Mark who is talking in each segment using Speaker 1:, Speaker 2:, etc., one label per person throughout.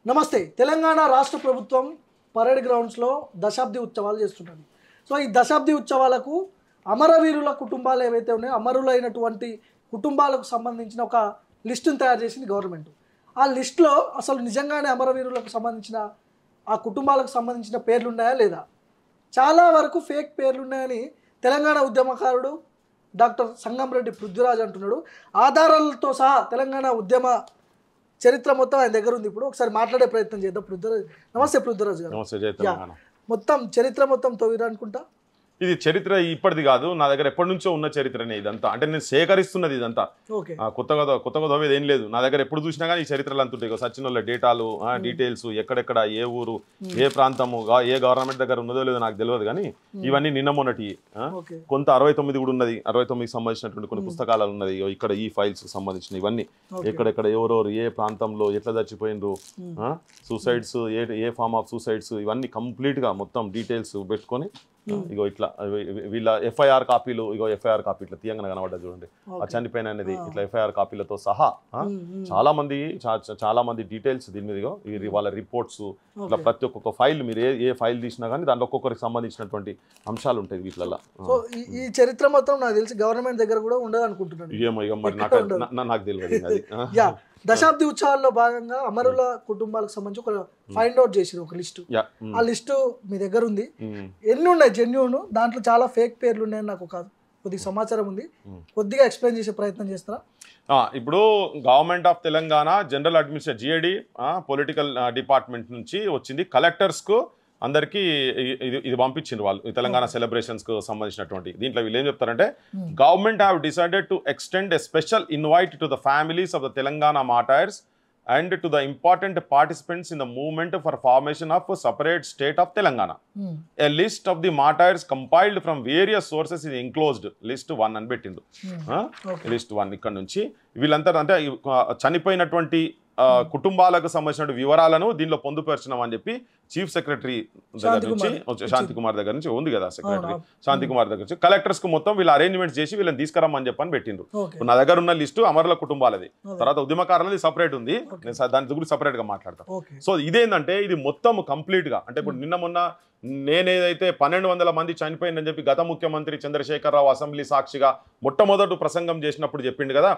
Speaker 1: నమస్తే. తెలంగాణ రాష్ట్ర ప్రభుత్వం పరేడ్ గ్రౌండ్స్లో దశాబ్ది ఉత్సవాలు చేస్తున్నది. సో ఈ దశాబ్ది ఉత్సవాలకు అమరవీరుల కుటుంబాలు ఏవైతే ఉన్నాయో అమరులైనటువంటి కుటుంబాలకు సంబంధించిన ఒక లిస్టును తయారు చేసింది గవర్నమెంట్. ఆ లిస్టులో అసలు నిజంగానే అమరవీరులకు సంబంధించిన ఆ కుటుంబాలకు సంబంధించిన పేర్లు ఉన్నాయా లేదా, చాలా వరకు ఫేక్ పేర్లు ఉన్నాయని తెలంగాణ ఉద్యమకారుడు డాక్టర్ సంగంరెడ్డి పృథ్వీరాజ్ అంటున్నాడు. ఆధారాలతో సహా తెలంగాణ ఉద్యమ చరిత్ర మొత్తం ఆయన దగ్గర ఉంది. ఇప్పుడు ఒకసారి మాట్లాడే ప్రయత్నం చేద్దాం. పృథ్వీరాజ్, నమస్తే పృథ్వీరాజ్ గారు. మొత్తం చరిత్ర మొత్తం తవ్విరా అనుకుంటా.
Speaker 2: ఇది చరిత్ర ఇప్పటిది కాదు, నా దగ్గర ఎప్పటి నుంచో ఉన్న చరిత్రనే ఇదంతా. అంటే నేను సేకరిస్తున్నది ఇదంతా, కొత్తగా దోవేది ఏం లేదు. నా దగ్గర ఎప్పుడు చూసినా కానీ ఈ చరిత్రలు అంతుంటాయి. సచిన్ వాళ్ళ డేటాలు, డీటెయిల్స్, ఎక్కడెక్కడ ఏ ఊరు ఏ ప్రాంతము ఏ గవర్నమెంట్ దగ్గర ఉన్నదో లేదో నాకు తెలియదు, కానీ ఇవన్నీ నిన్న మొన్నటి. కొంత 69 కూడా ఉన్నది. 69కి సంబంధించినటువంటి కొన్ని పుస్తకాలు ఉన్నది. ఇక్కడ ఈ ఫైల్స్ సంబంధించిన ఇవన్నీ ఎక్కడెక్కడ ఎవరెవరు ఏ ప్రాంతంలో ఎట్లా చచ్చిపోయినరు, సూసైడ్స్ ఏ ఫార్మ్ ఆఫ్ సూసైడ్స్, ఇవన్నీ కంప్లీట్ గా మొత్తం డీటెయిల్స్ పెట్టుకొని ఇగో ఇట్లా వీళ్ళ ఎఫ్ఐఆర్ కాపీలు, ఇగో ఎఫ్ఐఆర్ కాపీ ఇట్లా తీయంగా కనబడ్డా చూడండి. ఆ చనిపోయిన అనేది ఇట్లా ఎఫ్ఐఆర్ కాపీలతో సహా చాలా మంది డీటెయిల్స్ దీని మీద, వాళ్ళ రిపోర్ట్స్, ఇట్లా ప్రతి ఒక్కొక్క ఫైల్ మీరు ఏ ఫైల్ తీసినా కానీ దాంట్లో ఒక్కొక్కరికి సంబంధించినటువంటి అంశాలు ఉంటాయి వీటిల్లో.
Speaker 1: ఈ చరిత్ర మొత్తం నాకు తెలిసి గవర్నమెంట్ దగ్గర కూడా ఉండదు అనుకుంటున్నాను.
Speaker 2: ఏమో ఇక మరి నాకు తెలియదు.
Speaker 1: దశాబ్ది ఉత్సవాల్లో భాగంగా అమరుల కుటుంబాలకు సంబంధించి ఒక ఫైండ్ అవుట్ చేసిరు ఒక లిస్టు. ఆ లిస్టు మీ దగ్గర ఉంది. ఎన్ని ఉన్నాయి జెన్యూన్, దాంట్లో చాలా ఫేక్ పేర్లు ఉన్నాయని నాకు కొద్దిగా సమాచారం ఉంది. కొద్దిగా ఎక్స్ప్లెయిన్ చేసే ప్రయత్నం చేస్తారా?
Speaker 2: ఇప్పుడు government of Telangana general administration GAD political department నుంచి వచ్చింది. కలెక్టర్స్ కు అందరికీ ఇది పంపించింది వాళ్ళు తెలంగాణ సెలబ్రేషన్స్ కు సంబంధించినటువంటి. దీంట్లో వీళ్ళు ఏం చెప్తారంటే, government have decided to extend a special invite to the families of the Telangana martyrs and to the important participants in the movement for formation of a separate state of Telangana. A list of the martyrs compiled from various sources is enclosed. List 1 అని పెట్టిండు. List 1 ఇక్కడ నుంచి వీళ్ళంతా అంటే చనిపోయినటువంటి కుటుంబాలకు సంబంధించిన వివరాలను దీనిలో పొందుపరిచినామని చెప్పి చీఫ్ సెక్రటరీ దగ్గర నుంచి, శాంతి కుమార్ దగ్గర నుంచి ఉంది కదా సెక్రటరీ శాంతి కుమార్ దగ్గర నుంచి కలెక్టర్స్ కు మొత్తం వీళ్ళు అరేంజ్మెంట్స్ చేసి వీళ్ళని తీసుకురమ్మని చెప్పని పెట్టిండ్రు. నా దగ్గర ఉన్న లిస్టు అమరుల కుటుంబాలది, తర్వాత ఉద్యమకారులది సపరేట్ ఉంది, దాని గురించి సపరేట్ గా మాట్లాడతాను. సో ఇదేంటంటే ఇది మొత్తం కంప్లీట్ గా, అంటే ఇప్పుడు నిన్న మొన్న నేనేదైతే 1200 మంది చనిపోయిందని చెప్పి గత ముఖ్యమంత్రి చంద్రశేఖరరావు అసెంబ్లీ సాక్షిగా మొట్టమొదటి ప్రసంగం చేసినప్పుడు చెప్పిండు కదా,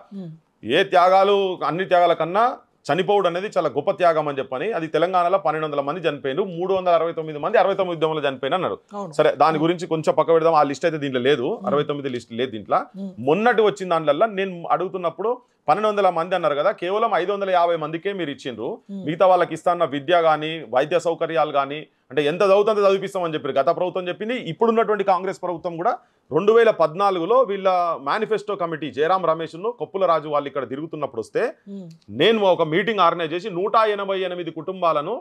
Speaker 2: ఏ త్యాగాలు అన్ని త్యాగాల కన్నా చనిపోవడం అనేది చాలా గొప్ప త్యాగం అని చెప్పని. అది తెలంగాణలో 1200 మంది చనిపోయినారు, 369 మంది 69 ఉద్యమంలో చనిపోయిన అన్నారు. సరే, దాని గురించి కొంచెం పక్క పెడదాం. ఆ లిస్ట్ అయితే దీంట్లో లేదు, 69 లిస్ట్ లేదు దీంట్లో. మొన్నటి వచ్చిన దాంట్లో నేను అడుగుతున్నప్పుడు 1200 మంది అన్నారు కదా, కేవలం 550 మందికే మీరు ఇచ్చిండ్రు. మిగతా వాళ్ళకి ఇస్తాన్న విద్య కానీ వైద్య సౌకర్యాలు కానీ అంటే ఎంత చదువుతుందో చదివిస్తామని చెప్పారు గత ప్రభుత్వం చెప్పింది. ఇప్పుడున్నటువంటి కాంగ్రెస్ ప్రభుత్వం కూడా 2014లో వీళ్ళ మేనిఫెస్టో కమిటీ జయరాం రమేష్ కొప్పుల రాజు వాళ్ళు ఇక్కడ తిరుగుతున్నప్పుడు వస్తే నేను ఒక మీటింగ్ ఆర్గనైజ్ చేసి 188 కుటుంబాలను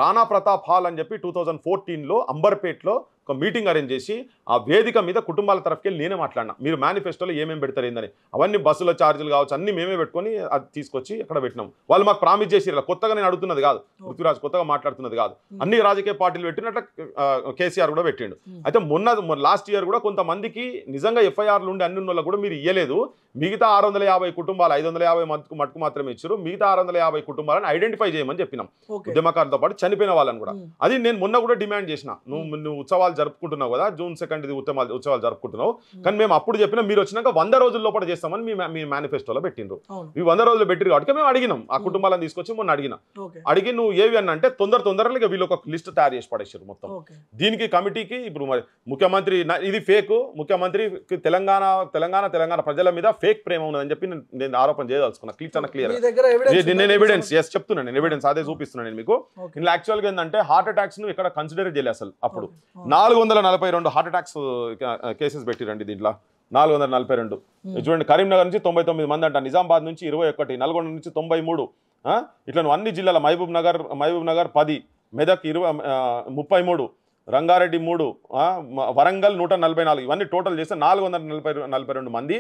Speaker 2: రాణా ప్రతాప్ హాల్ అని చెప్పి 2014లో అంబర్పేట్లో ఒక మీటింగ్ అరేంజ్ చేసి ఆ వేదిక మీద కుటుంబాల తరఫుకెళ్ళి నేనే మాట్లాడినా, మీరు మేనిఫెస్టోలో ఏమేమి పెడతారు ఏందని. అవన్నీ బస్సుల ఛార్జీలు కావచ్చు అన్ని మేమే పెట్టుకొని అది తీసుకొచ్చి అక్కడ పెట్టినాం. వాళ్ళు మాకు ప్రామిస్ చేసి, కొత్తగా నేను అడుగుతున్నది కాదు, పృథ్వీరాజ్ కొత్తగా మాట్లాడుతున్నది కాదు, అన్ని రాజకీయ పార్టీలు పెట్టినట్టు కేసీఆర్ కూడా పెట్టిండు. అయితే మొన్న లాస్ట్ ఇయర్ కూడా కొంతమందికి నిజంగా ఎఫ్ఐఆర్లు ఉండి అన్ని ఉన్న కూడా మీరు ఇయ్యలేదు, మిగతా 650 కుటుంబాలు 550 మటుకు మాత్రమే ఇచ్చారు, మిగతా 650 కుటుంబాలను ఐడెంటిఫై చేయమని చెప్పినాం, ఉద్యమకారులతో పాటు చనిపోయిన వాళ్ళని కూడా. అది నేను మొన్న కూడా డిమాండ్ చేసిన, నువ్వు ఉత్సవాలు జరుపుకుంటున్నావు కదా, June 2 ఉత్సవాలు జరుపుకుంటున్నావు, కానీ మేము అప్పుడు చెప్పినా మీరు వచ్చినాక 100 రోజుల లోపల చేస్తామని మీ మేనిఫెస్టోలో పెట్టిండ్రు. మీ 100 రోజులు పెట్టిరు కాబట్టి మేము అడిగినాం, ఆ కుటుంబాలను తీసుకొచ్చి మొన్న అడిగి నువ్వు ఏవి అన్న అంటే తొందరగా వీళ్ళు ఒక లిస్ట్ తయారు చేసి పడేసారు మొత్తం. దీనికి కమిటీకి ఇప్పుడు మరి ముఖ్యమంత్రి ఇది ఫేక్, ముఖ్యమంత్రి తెలంగాణ ప్రజల మీద ఫేక్ ప్రేమ ఉన్నదని చెప్పి నేను ఆరోపణ చేయదలుచుకున్నా. క్లియర్ నేను ఎవిడెన్స్ చెప్తున్నాను, నేను ఎవిడెన్స్ అదే చూపిస్తున్నాను నేను మీకు. ఇందులో యాక్చువల్గా ఏంటంటే హార్ట్ అటాక్స్ ను ఇక్కడ కన్సిడర్ చేయలేదు అసలు. అప్పుడు 442 హార్ట్ అటాక్స్ కేసెస్ పెట్టిరండి దీంట్లో, 442. చూడండి, కరీంనగర్ నుంచి 99 మంది అంట, నిజామాబాద్ నుంచి 21, నల్గొండ నుంచి 93, ఇట్లా అన్ని జిల్లాల మహబూబ్ నగర్ 10, మెదక్ 33, రంగారెడ్డి 3, వరంగల్ 144, ఇవన్నీ టోటల్ చేస్తే 442 మంది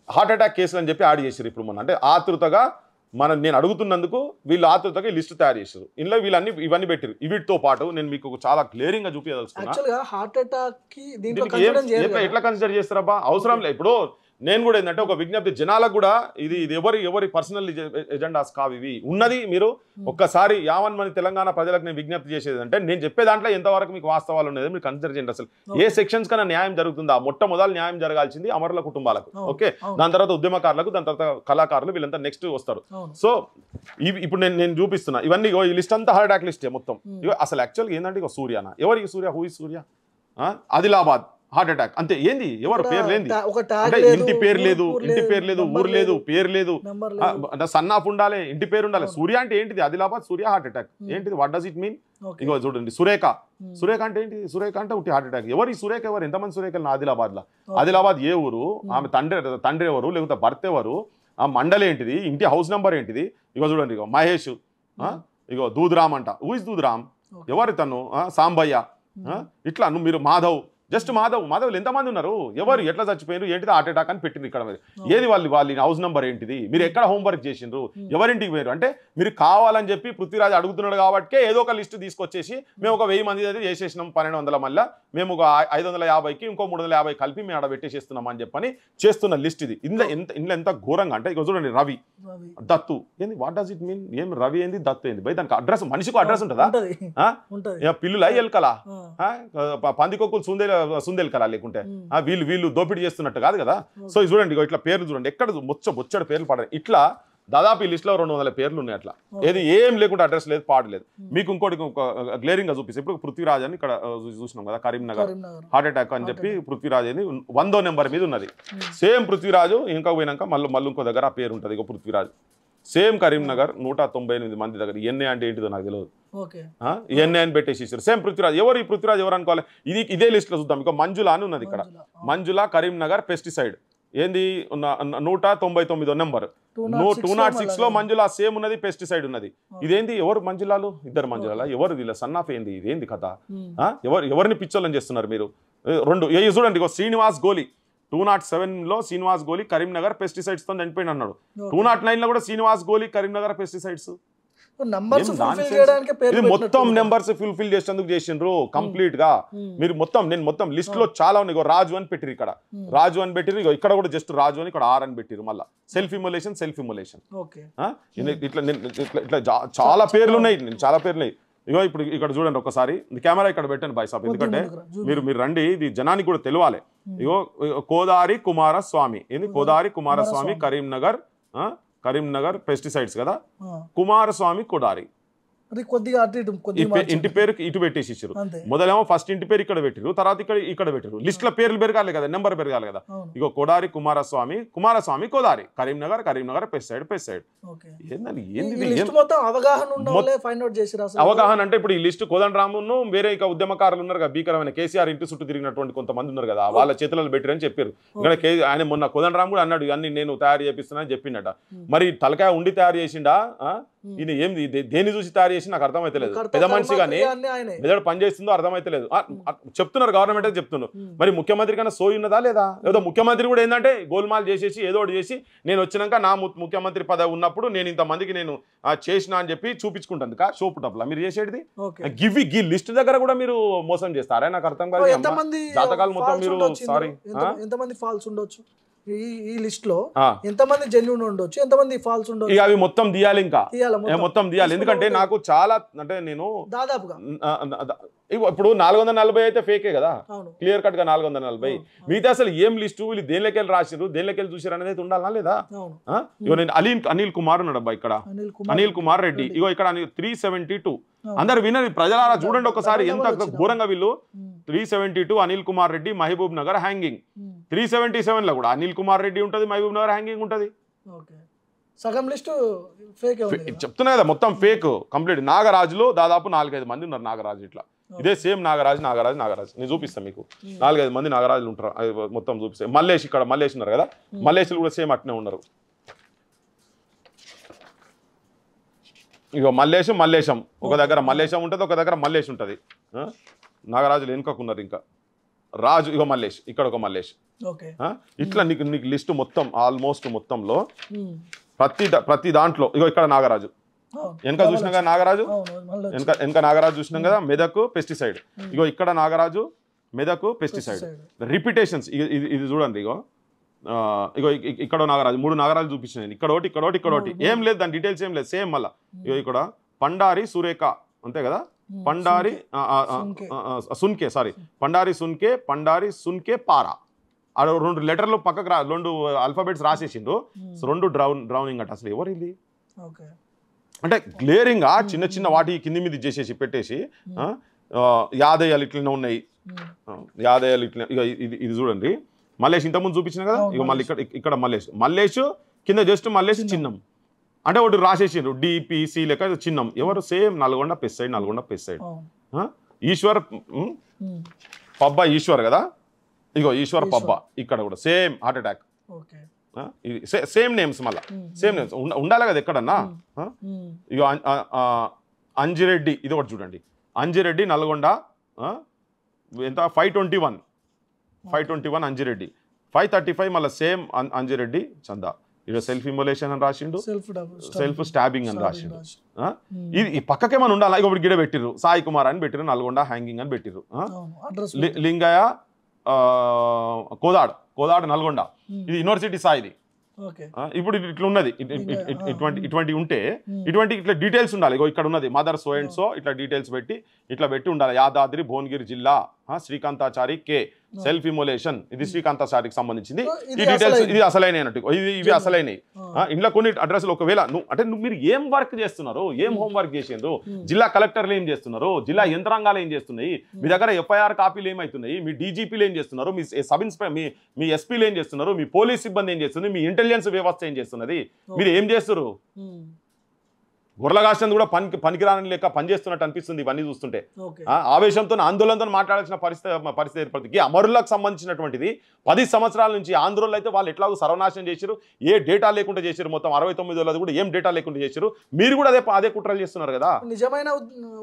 Speaker 2: హార్ట్ అటాక్ కేసులు అని చెప్పి యాడ్ చేశారు ఇప్పుడు మొన్న. అంటే ఆతృతగా నేను అడుగుతున్నందుకు వీళ్ళు ఆతృతగా లిస్ట్ తయారు చేశారు. ఇందులో ఇవన్నీ పెట్టారు. వీటితో పాటు నేను మీకు చాలా క్లియరింగ్ గా చూపించదలుచుకున్నా.
Speaker 1: హార్ట్ అటాక్
Speaker 2: ఎట్లా కన్సిడర్ చేస్తారబ్బా, అవసరం లేదు. ఇప్పుడు నేను కూడా ఏంటంటే ఒక విజ్ఞప్తి జనాలకు కూడా ఇది ఎవరి పర్సనల్ ఎజెండాస్ కావు ఇవి ఉన్నది. మీరు ఒక్కసారి 50 మంది తెలంగాణ ప్రజలకు నేను విజ్ఞప్తి చేసేది అంటే నేను చెప్పే దాంట్లో ఎంతవరకు మీకు వాస్తవాలు ఉన్నది మీరు కన్సిడర్ చేయండి. అసలు ఏ సెక్షన్స్ కన్నా న్యాయం జరుగుతుందా? మొట్టమొదటి న్యాయం జరగాల్సింది అమరుల కుటుంబాలకు, ఓకే, దాని తర్వాత ఉద్యమకారులకు, దాని తర్వాత కళాకారులు, వీళ్ళంతా నెక్స్ట్ వస్తారు. సో ఇప్పుడు నేను చూపిస్తున్నా ఇవన్నీ ఈ లిస్ట్ అంతా హార్ట్ అటాక్ లిస్టే మొత్తం. అసలు యాక్చువల్గా ఏంటంటే ఇక సూర్యనా, ఎవరికి Surya, who is Surya? Adilabad heart attack అంతే. ఏంది ఎవరు పేరు లేదు, అంటే ఇంటి పేరు లేదు, ఊరు లేదు, పేరు లేదు, సన్ ఆఫ్ ఉండాలి, ఇంటి పేరు ఉండాలి. సూర్య అంటే ఏంటిది? ఆదిలాబాద్ సూర్య హార్ట్ అటాక్ ఏంటిది? What does it mean? ఇగో చూడండి, సురేఖ అంటే ఏంటి? సురేఖ అంటే ఉట్టి హార్ట్ అటాక్. ఎవరు ఈ సురేఖ? ఎవరు? ఎంతమంది సురేఖలు ఆదిలాబాద్ లో? ఆదిలాబాద్ ఏ ఊరు? ఆమె తండ్రి ఎవరు, లేకపోతే భర్త ఎవరు, ఆ మండలి ఏంటిది, ఇంటి హౌస్ నెంబర్ ఏంటిది? ఇగో చూడండి, ఇగో మహేష్, ఇగో దూద్రామ్ అంట. Who is Doodram? ఎవరు తను? సాంబయ్య. ఇట్లా మీరు మాధవ్, జస్ట్ మాధవ్లు ఎంతమంది ఉన్నారు? ఎవరు ఎట్లా చచ్చిపోయారు, ఏంటిది హార్ట్ అటాక్ అని పెట్టింది ఇక్కడ. ఏది వాళ్ళ హౌస్ నెంబర్ ఏంటిది, మీరు ఎక్కడ హోంవర్క్ చేసిండ్రు, ఎవరింటికి పోయారు అంటే మీరు కావాలని చెప్పి పృథ్వీరాజ్ అడుగుతున్నాడు కాబట్టి ఏదో ఒక లిస్ట్ తీసుకొచ్చేసి మేము ఒక 1000 మంది అయితే చేసేసినాం, 1200 మళ్ళీ మేము ఒక 550కి ఇంకో 350 కలిపి మేము ఆడ పెట్టేసేస్తున్నాం అని చెప్పని చేస్తున్న లిస్ట్ ఇది. ఇందులో ఎంత ఘోరంగా అంటే ఇక చూడండి, రవి, దత్తు. ఏంది? What does it mean? ఏం రవి ఏంది, దత్తు ఏంది? బై దానికి అడ్రస్, మనిషికి అడ్రస్ ఉంటుందా? పిల్లులా ఎల్కలా, పందికొక్కులు సుందేల్కలా, లేకుంటే వీళ్ళు దోపిడీ చేస్తున్నట్టు కాదు కదా. సో చూడండి, ఇట్లా పేర్లు చూడండి, ఎక్కడ బొచ్చడు పేర్లు పడాలి. ఇట్లా దాదాపు ఈ లిస్ట్లో 200 పేర్లు ఉన్నాయి. అట్లా ఏది ఏం లేకుండా అడ్రస్ లేదు, పాడలేదు. మీకు ఇంకోటి గ్లేరింగ్ గా చూపిస్తే ఇప్పుడు పృథ్వీరాజ్ అని ఇక్కడ చూసినాం కదా, కరీంనగర్ హార్ట్ అటాక్ అని చెప్పి పృథ్వీరాజ్ అని 100వ నెంబర్ మీద ఉన్నది. సేమ్ పృథ్వీరాజు ఇంకా పోయినాక మళ్ళీ ఇంకో దగ్గర ఆ పేరు ఉంటుంది, ఇక పృథ్వీరాజ్. సేమ్ కరీంనగర్ 198 మంది దగ్గర. ఎన్ఏ అంటే ఏంటిదో నాకు తెలియదు, ఎన్ఏ అని పెట్టేసేసారు. సేమ్ పృథ్వీరాజ్. ఎవరు ఈ పృథ్వీరాజ్ ఎవరు అనుకోవాలి? ఇదే లిస్ట్ లో చూద్దాం. ఇక మంజుల అని ఉన్నది ఇక్కడ, మంజుల కరీంనగర్ పెస్టిసైడ్. ఏంది 199వ నెంబర్, 206 లో మంజుల సేమ్ ఉన్నది, పెస్టిసైడ్ ఉన్నది. ఇదేంది? ఎవరు మంజులాలు? ఇద్దరు మంజుల. ఎవరు వీళ్ళ సన్ ఆఫ్ ఏంది? ఇదేంది కథ? ఎవరిని పిచ్చోళ్ళని చేస్తున్నారు మీరు? చూడండి, శ్రీనివాస్ గోలి 207 లో శ్రీనివాస్ గోలి కరీంనగర్ పెస్టిసైడ్స్ తో చనిపోయిన అన్నాడు. 209 లో కూడా శ్రీనివాస్ గోలి కరీంనగర్ పెస్టిసైడ్స్. మొత్తం నెంబర్స్ ఫుల్ఫిల్ చేసేందుకు చేసిండ్రు కంప్లీట్ గా. మీరు నేను మొత్తం లిస్ట్ లో చాలా ఉన్నాయి. రాజు అని పెట్టిరు, ఇక్కడ రాజు అని పెట్టిరు, ఇక్కడ కూడా జస్ట్ రాజు అని, ఇక్కడ ఆర్ అని పెట్టిరు. మళ్ళీ సెల్ఫ్ ఇమోలేషన్ ఇట్లా చాలా పేర్లు ఉన్నాయి, చాలా పేర్లు ఉన్నాయి. ఇగో ఇప్పుడు ఇక్కడ చూడండి ఒకసారి, కెమెరా ఇక్కడ పెట్టండి బాయ్ సాబ్, ఎందుకంటే మీరు రండి, ఇది జనానికి కూడా తెలియాలి. ఇగో కోదారి కుమారస్వామి. ఏంది? కోదారి కుమారస్వామి కరీంనగర్ పెస్టిసైడ్స్ కదా, కుమారస్వామి కొడారి. ఇంటి పేరు ఇటు పెట్టేసి ఇచ్చారు. మొదలేమో ఫస్ట్ ఇంటి పేరు ఇక్కడ పెట్టిరు, తర్వాత ఇక్కడ పెట్టిరు. లిస్ట్ లో పేర్లు పెరగాలి కదా, నెంబర్ పెరగాలి కదా. ఇగో కొడారి కుమారస్వామి కొడారి కరీంనగర్ పెస్టిసైడ్. అవగాహన అంటే ఇప్పుడు ఈ లిస్ట్ కోదండరామును వేరే ఇక ఉద్యమకారులు ఉన్నారు కదా, భీకరమైన కేసీఆర్ ఇంటి చుట్టూ తిరిగినటువంటి కొంతమంది ఉన్నారు కదా, వాళ్ళ చేతులలో పెట్టిరని చెప్పారు. ఇక్కడ ఆయన మొన్న కోదండరాము కూడా అన్నాడు, ఇవన్నీ నేను తయారు చేపిస్తున్నా అని చెప్పిండట. మరి తలకాయ ఉండి తయారు చేసిండా, ఈయన ఏంది దేన్ని చూసి తయారు చేసి నాకు అర్థమైతలేదు. పెద్ద మనిషి కానీ ఏదో పని చేస్తుందో అర్థమైతలేదు. చెప్తున్నారు, గవర్నమెంట్ అయితే చెప్తున్నారు. మరి ముఖ్యమంత్రి కన్నా సోయి ఉన్నదా లేదా? ఏదో ముఖ్యమంత్రి కూడా ఏంటంటే గోల్మాల్ చేసేసి ఏదో ఒకటి చేసి నేను వచ్చినాక నా ముఖ్యమంత్రి పదవి ఉన్నప్పుడు నేను ఇంతమందికి నేను చేసిన అని చెప్పి చూపించుకుంటాను కా షోపు టప్లా మీరు చేసేది. గీ లిస్ట్ దగ్గర కూడా మీరు మోసం చేస్తారా? నాకు అర్థం కాదు. జాతకాలు మొత్తం మీరు సారీ
Speaker 1: ఎంతమంది ఫాల్స్ ఉండొచ్చు ఈ లిస్ట్ లో, ఎంతమంది జెన్యూన్ ఉండొచ్చు, ఎంతమంది ఫాల్స్ ఉండొచ్చు,
Speaker 2: అవి మొత్తం తీయాలి. ఇంకా మొత్తం తీయాలి. ఎందుకంటే నాకు చాలా అంటే నేను
Speaker 1: దాదాపుగా
Speaker 2: ఇప్పుడు 440 అయితే ఫేకే కదా, క్లియర్ కట్ గా 440. మిగతా అసలు ఏం లిస్టు, వీళ్ళు దేనిలోకెళ్ళి రాసిరు, దేనిలోకెళ్ళి చూసారు అనేది అయితే ఉండాలా లేదా? ఇగో నేను అనిల్ కుమార్ ఉన్నాడు అబ్బా, ఇక్కడ అనిల్ కుమార్ రెడ్డి. ఇగో ఇక్కడ 372. అందరు వినరు ప్రజలారా, చూడండి ఒకసారి ఎంత ఘోరంగా వీళ్ళు. 372 అనిల్ కుమార్ రెడ్డి, మహబూబ్ నగర్ హ్యాంగింగ్. 377 లో కూడా అనిల్ కుమార్ రెడ్డి ఉంటది, మహబూబ్ నగర్ హ్యాంగింగ్ ఉంటది.
Speaker 1: సగం లిస్టు ఫేక్
Speaker 2: చెప్తున్నా కదా, మొత్తం ఫేక్ కంప్లీట్. నాగరాజులో దాదాపు 4-5 మంది ఉన్నారు. నాగరాజు ఇట్లా ఇదే సేమ్ నాగరాజు నేను చూపిస్తాను మీకు. 4-5 మంది నాగరాజులు ఉంటారు, మొత్తం చూపిస్తాను. మల్లేష్, ఇక్కడ మల్లేష్ ఉన్నారు కదా, మల్లేష్లు కూడా సేమ్ అట్నే ఉన్నారు. ఇగో మల్లేశం ఒక దగ్గర మల్లేశం ఉంటుంది, ఒక దగ్గర మల్లేష్ ఉంటుంది. నాగరాజులు వెనుకకున్నారు. ఇంకా రాజు, ఇగో మల్లేష్, ఇక్కడ ఒక మల్లేష్. ఇట్లా నీకు లిస్టు మొత్తం ఆల్మోస్ట్ మొత్తంలో ప్రతి దాంట్లో. ఇగో ఇక్కడ నాగరాజు వెనక చూసినాం కదా, నాగరాజు వెనక నాగరాజు చూసినాం కదా, మెదక్ పెస్టిసైడ్. ఇగో ఇక్కడ నాగరాజు, మెదక్ పెస్టిసైడ్. రిపిటేషన్స్ ఇది చూడండి. ఇగో ఇగో ఇక్కడ నాగరాజు 3 నాగరాలు చూపించాను. ఇక్కడ ఒకటి ఏం లేదు, దాని డీటెయిల్స్ ఏం లేదు, సేమ్ మళ్ళీ. ఇగో ఇక్కడ పండారి సురేఖ అంతే కదా, పండారి సున్కే, సారీ పండారి సున్కే పారా. 2 లెటర్లు పక్కకు 2 ఆల్ఫాబెట్స్ రాసేసిండు, 2 డ్రౌనింగ్ అట. అసలు ఎవరు ఇది అంటే గ్లేరింగ్ గా చిన్న చిన్న వాటి కింది మీద చేసేసి పెట్టేసి యాదయ్యాలు ఇట్లనే ఉన్నాయి, యాదయ్యాలు ఇట్లా. ఇక ఇది చూడండి, మల్లేష్ ఇంతకుముందు చూపించిన కదా, ఇక మళ్ళీ ఇక్కడ మల్లేష్ కింద జస్ట్ మల్లేష్ చిన్నం అంటే ఒకటి రాసేసిండ్రు డిపిసి లెక్క చిన్నం. ఎవరు సేమ్ నల్గొండ పెస్ సైడ్. ఈశ్వర్ పబ్బా ఈశ్వర్ కదా, ఇగో ఈశ్వర్ పబ్బా ఇక్కడ కూడా same heart attack. Same names మళ్ళా, సేమ్ నేమ్స్ ఉండాలి కదా ఎక్కడన్నా. ఇగో అంజిరెడ్డి, ఇది ఒకటి చూడండి, అంజిరెడ్డి నల్గొండ ఎంత 521 అంజిరెడ్డి, 535 మళ్ళీ సేమ్ అంజిరెడ్డి చందా. ఇక్కడ సెల్ఫ్ ఇమోలేషన్ అని రాసిండు, సెల్ఫ్ స్టాబింగ్ అని రాసిండు. ఇది పక్కకేమని ఉండాలి. ఇప్పుడు గిడ పెట్టిర్రు సాయి కుమార్ అని పెట్టిర్రు, నల్గొండ హ్యాంగింగ్ అని పెట్టిర్రు. లింగయ్య కోదాడు నల్గొండ, ఇది యూనివర్సిటీ సాయిది. ఇప్పుడు ఇట్లా ఉన్నది, ఇటువంటి ఉంటే ఇటువంటి ఇట్లా డీటెయిల్స్ ఉండాలి. ఇక్కడ ఉన్నది మదర్ సో అండ్ సో, ఇట్లా డీటెయిల్స్ ఇట్లా పెట్టి ఉండాలి. యాదాద్రి భువనగిరి జిల్లా, శ్రీకాంతాచారి కే, సెల్ఫ్ ఇమోలేషన్, ఇది శ్రీకాంతాచారికి సంబంధించింది. ఈ డీటెయిల్స్ ఇది అసలైన ఇవి అసలైనవి. ఇంట్లో కొన్ని అడ్రస్లు ఒకవేళ మీరు ఏం వర్క్ చేస్తున్నారు, ఏం హోంవర్క్ చేసిండ్రు, జిల్లా కలెక్టర్లు ఏం చేస్తున్నారు, జిల్లా యంత్రాంగాలు ఏం చేస్తున్నాయి, మీ దగ్గర ఎఫ్ఐఆర్ కాపీలు ఏమవుతున్నాయి, మీ డీజీపీలు ఏం చేస్తున్నారు, మీ సబ్ ఇన్స్పెక్టర్ మీ ఎస్పీలు ఏం చేస్తున్నారు, మీ పోలీస్ సిబ్బంది ఏం చేస్తుంది, మీ ఇంటెలిజెన్స్ వ్యవస్థ ఏం చేస్తున్నది, మీరు ఏం చేస్తారు? గుర్రలగాష్టం కూడా పనికిరాని లేక పనిచేస్తున్నట్టు అనిపిస్తుంది ఇవన్నీ చూస్తుంటే. ఆవేశంతో ఆందోళనతో మాట్లాడాల్సిన పరిస్థితి ఏర్పడుతుంది. అమరులకు సంబంధించినటువంటిది 10 సంవత్సరాల నుంచి ఆంధ్రోళ్ళు అయితే వాళ్ళు ఎట్లాగో సర్వనాశనం చేశారు, ఏ డేటా లేకుండా చేశారు, మొత్తం 69 కూడా ఏం డేటా లేకుండా చేశారు. మీరు కూడా అదే కుట్రలు చేస్తున్నారు కదా.
Speaker 1: నిజమైన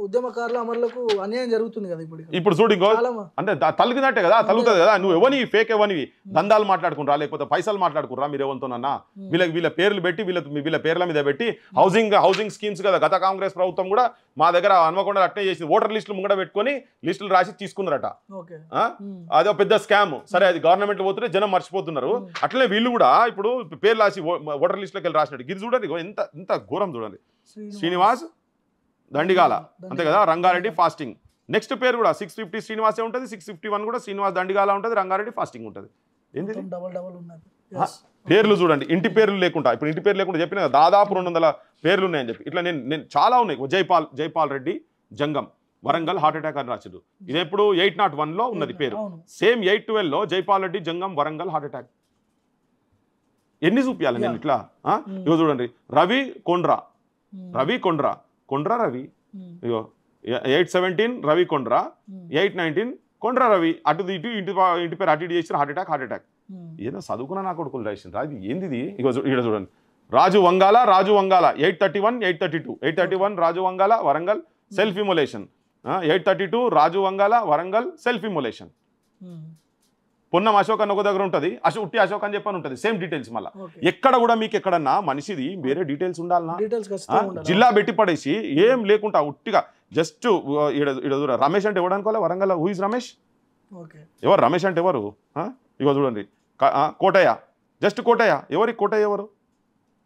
Speaker 1: ఉద్యమకారులు అమరులకు అన్యాయం జరుగుతుంది కదా
Speaker 2: ఇప్పుడు చూడు. ఇంకో అంటే తలుగునట్టే కదా, తలుగుతుంది కదా. నువ్వు ఎవని ఫేక్ ఎవనివి దందాలు మాట్లాడుకున్నారా, లేకపోతే పైసలు మాట్లాడుకున్నారా, మీరు ఎవరితోనన్నా వీళ్ళ పేర్లు పెట్టి వీళ్ళ పేర్ల మీద పెట్టి హౌసింగ్ స్కీమ్స్ కదా. గత కాంగ్రెస్ ప్రభుత్వం కూడా మా దగ్గర హన్మకొండ అట్నే చేసింది, ఓటర్ లిస్టులు ముంగడ పెట్టుకొని లిస్టులు రాసి తీసుకున్నారట. అదో పెద్ద స్కామ్. సరే అది గవర్నమెంట్ పోతుంటే జనం మర్చిపోతున్నారు. అట్లనే వీళ్ళు కూడా ఇప్పుడు పేర్లు రాసి ఓటర్ లిస్టులోకి వెళ్ళి రాసినట్టు. ఇది చూడండి ఎంత ఘోరం చూడండి. శ్రీనివాస్ దండిగాల అంతే కదా, రంగారెడ్డి ఫాస్టింగ్. నెక్స్ట్ పేరు కూడా 650 శ్రీనివాసే ఉంటుంది, 651 కూడా శ్రీనివాస్ దండిగాల ఉంటుంది, రంగారెడ్డి ఫాస్టింగ్ ఉంటుంది. ఏంది పేర్లు చూడండి, ఇంటి పేర్లు లేకుండా. ఇప్పుడు ఇంటి పేర్లు లేకుండా చెప్పిన దాదాపు 200 పేర్లు ఉన్నాయని చెప్పి ఇట్లా నేను చాలా ఉన్నాయి. జైపాల్ రెడ్డి జంగం వరంగల్ హార్ట్ అటాక్ అని రాసిడు. ఇది ఎప్పుడు 801లో ఉన్నది పేరు. సేమ్ 812లో జైపాల్ రెడ్డి జంగం వరంగల్ హార్ట్ అటాక్. ఎన్ని చూపించాలి నేను ఇట్లా? ఇగో చూడండి, రవి కొండ్రా రవి, ఇగో 817 రవి కొండ్రా, 819 కొండ్రా రవి. అటు ఇటు ఇంటి పేరు అటు ఇటు చేసిన హార్ట్ అటాక్. ఏదో చదువుకున్నా నా కొడుకులు రాసిండ్రా, ఇది ఏంది? ఇగో ఇక్కడ చూడండి, రాజు వంగాల 831 832 831 రాజు వంగాల వరంగల్ సెల్ఫ్ ఇమోలేషన్, 832 రాజు వంగాల వరంగల్ సెల్ఫ్ ఇమోలేషన్. పొన్నం అశోక్ అని ఒక దగ్గర ఉంటుంది, ఉట్టి అశోక్ అని చెప్పని ఉంటుంది, సేమ్ డీటెయిల్స్. మళ్ళీ ఎక్కడ కూడా మీకు ఎక్కడన్నా మనిషిది వేరే డీటెయిల్స్ ఉండాలన్నా, జిల్లా పెట్టి పడేసి ఏం లేకుండా ఉట్టిగా జస్ట్ రమేష్ అంటే ఎవడు అనుకోవాలి వరంగల్. Who is Ramesh? ఎవరు రమేష్ అంటే ఎవరు? ఇగో చూడండి, కోటయ్య, జస్ట్ కోటయ్య. కోటయ్య ఎవరు?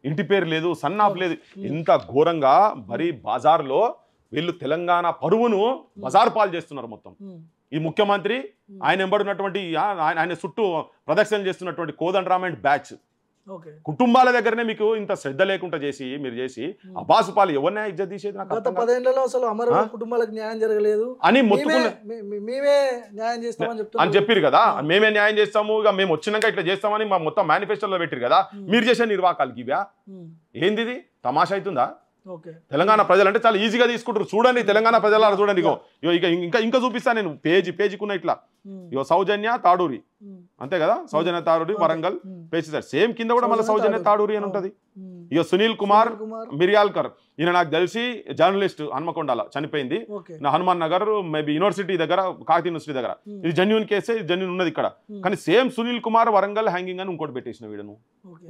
Speaker 2: ఇంటి పేరు లేదు, సన్నాఫ్ లేదు. ఇంత ఘోరంగా మరి బజార్లో వీళ్ళు తెలంగాణ పరువును బజార్ పాలు చేస్తున్నారు మొత్తం. ఈ ముఖ్యమంత్రి ఆయన ఎంబడినటువంటి ఆయన చుట్టూ ప్రదక్షిణ చేస్తున్నటువంటి కోదండరామ్ అండ్ బ్యాచ్ కుటుంబాల దగ్గరనే మీకు ఇంత శ్రద్ధ లేకుండా మీరు చేసి అబాసు పాలు ఎవరినే ఇజ్జత్ తీసేది?
Speaker 1: గత 10 ఏళ్లలో అసలు అమరుల కుటుంబాలకు న్యాయం జరగలేదు
Speaker 2: అని మొత్తుకున్న
Speaker 1: మేమే న్యాయం చేస్తామని
Speaker 2: అని చెప్పారు కదా. మేమే న్యాయం చేస్తాము, ఇక మేము వచ్చినాక ఇట్లా చేస్తామని మా మొత్తం మేనిఫెస్టోలో పెట్టారు కదా. మీరు చేసే నిర్వాకాలకి ఇవ్యా ఏంది? తమాషా అవుతుందా? తెలంగాణ ప్రజలు అంటే చాలా ఈజీగా తీసుకుంటారు. చూడండి తెలంగాణ ప్రజలు చూడండి. ఇంకా చూపిస్తాను నేను పేజీకున్న ఇట్లా. ఇగో సౌజన్య తాడూరి అంతే కదా, సౌజన్య తాడూరి వరంగల్ పేజ్ సేమ్ కింద కూడా మళ్ళీ సౌజన్య తాడూరి అని ఉంటుంది. ఇక సునీల్ కుమార్
Speaker 1: కుమార్.
Speaker 2: మిర్యాల్కర్, ఈయన నాకు తెలిసి జర్నలిస్ట్, హన్మకొండలో చనిపోయింది,
Speaker 1: okay
Speaker 2: Hanuman Nagar maybe university దగ్గర, కాకతీయ యూనివర్సిటీ దగ్గర. ఇది జెన్యున్ కేసే, ఇది జెన్యున్ ఉన్నది ఇక్కడ. కానీ సేమ్ సునీల్ కుమార్ వరంగల్ హ్యాంగింగ్ అని ఇంకోటి పెట్టేసిన వీడను,
Speaker 1: ఓకే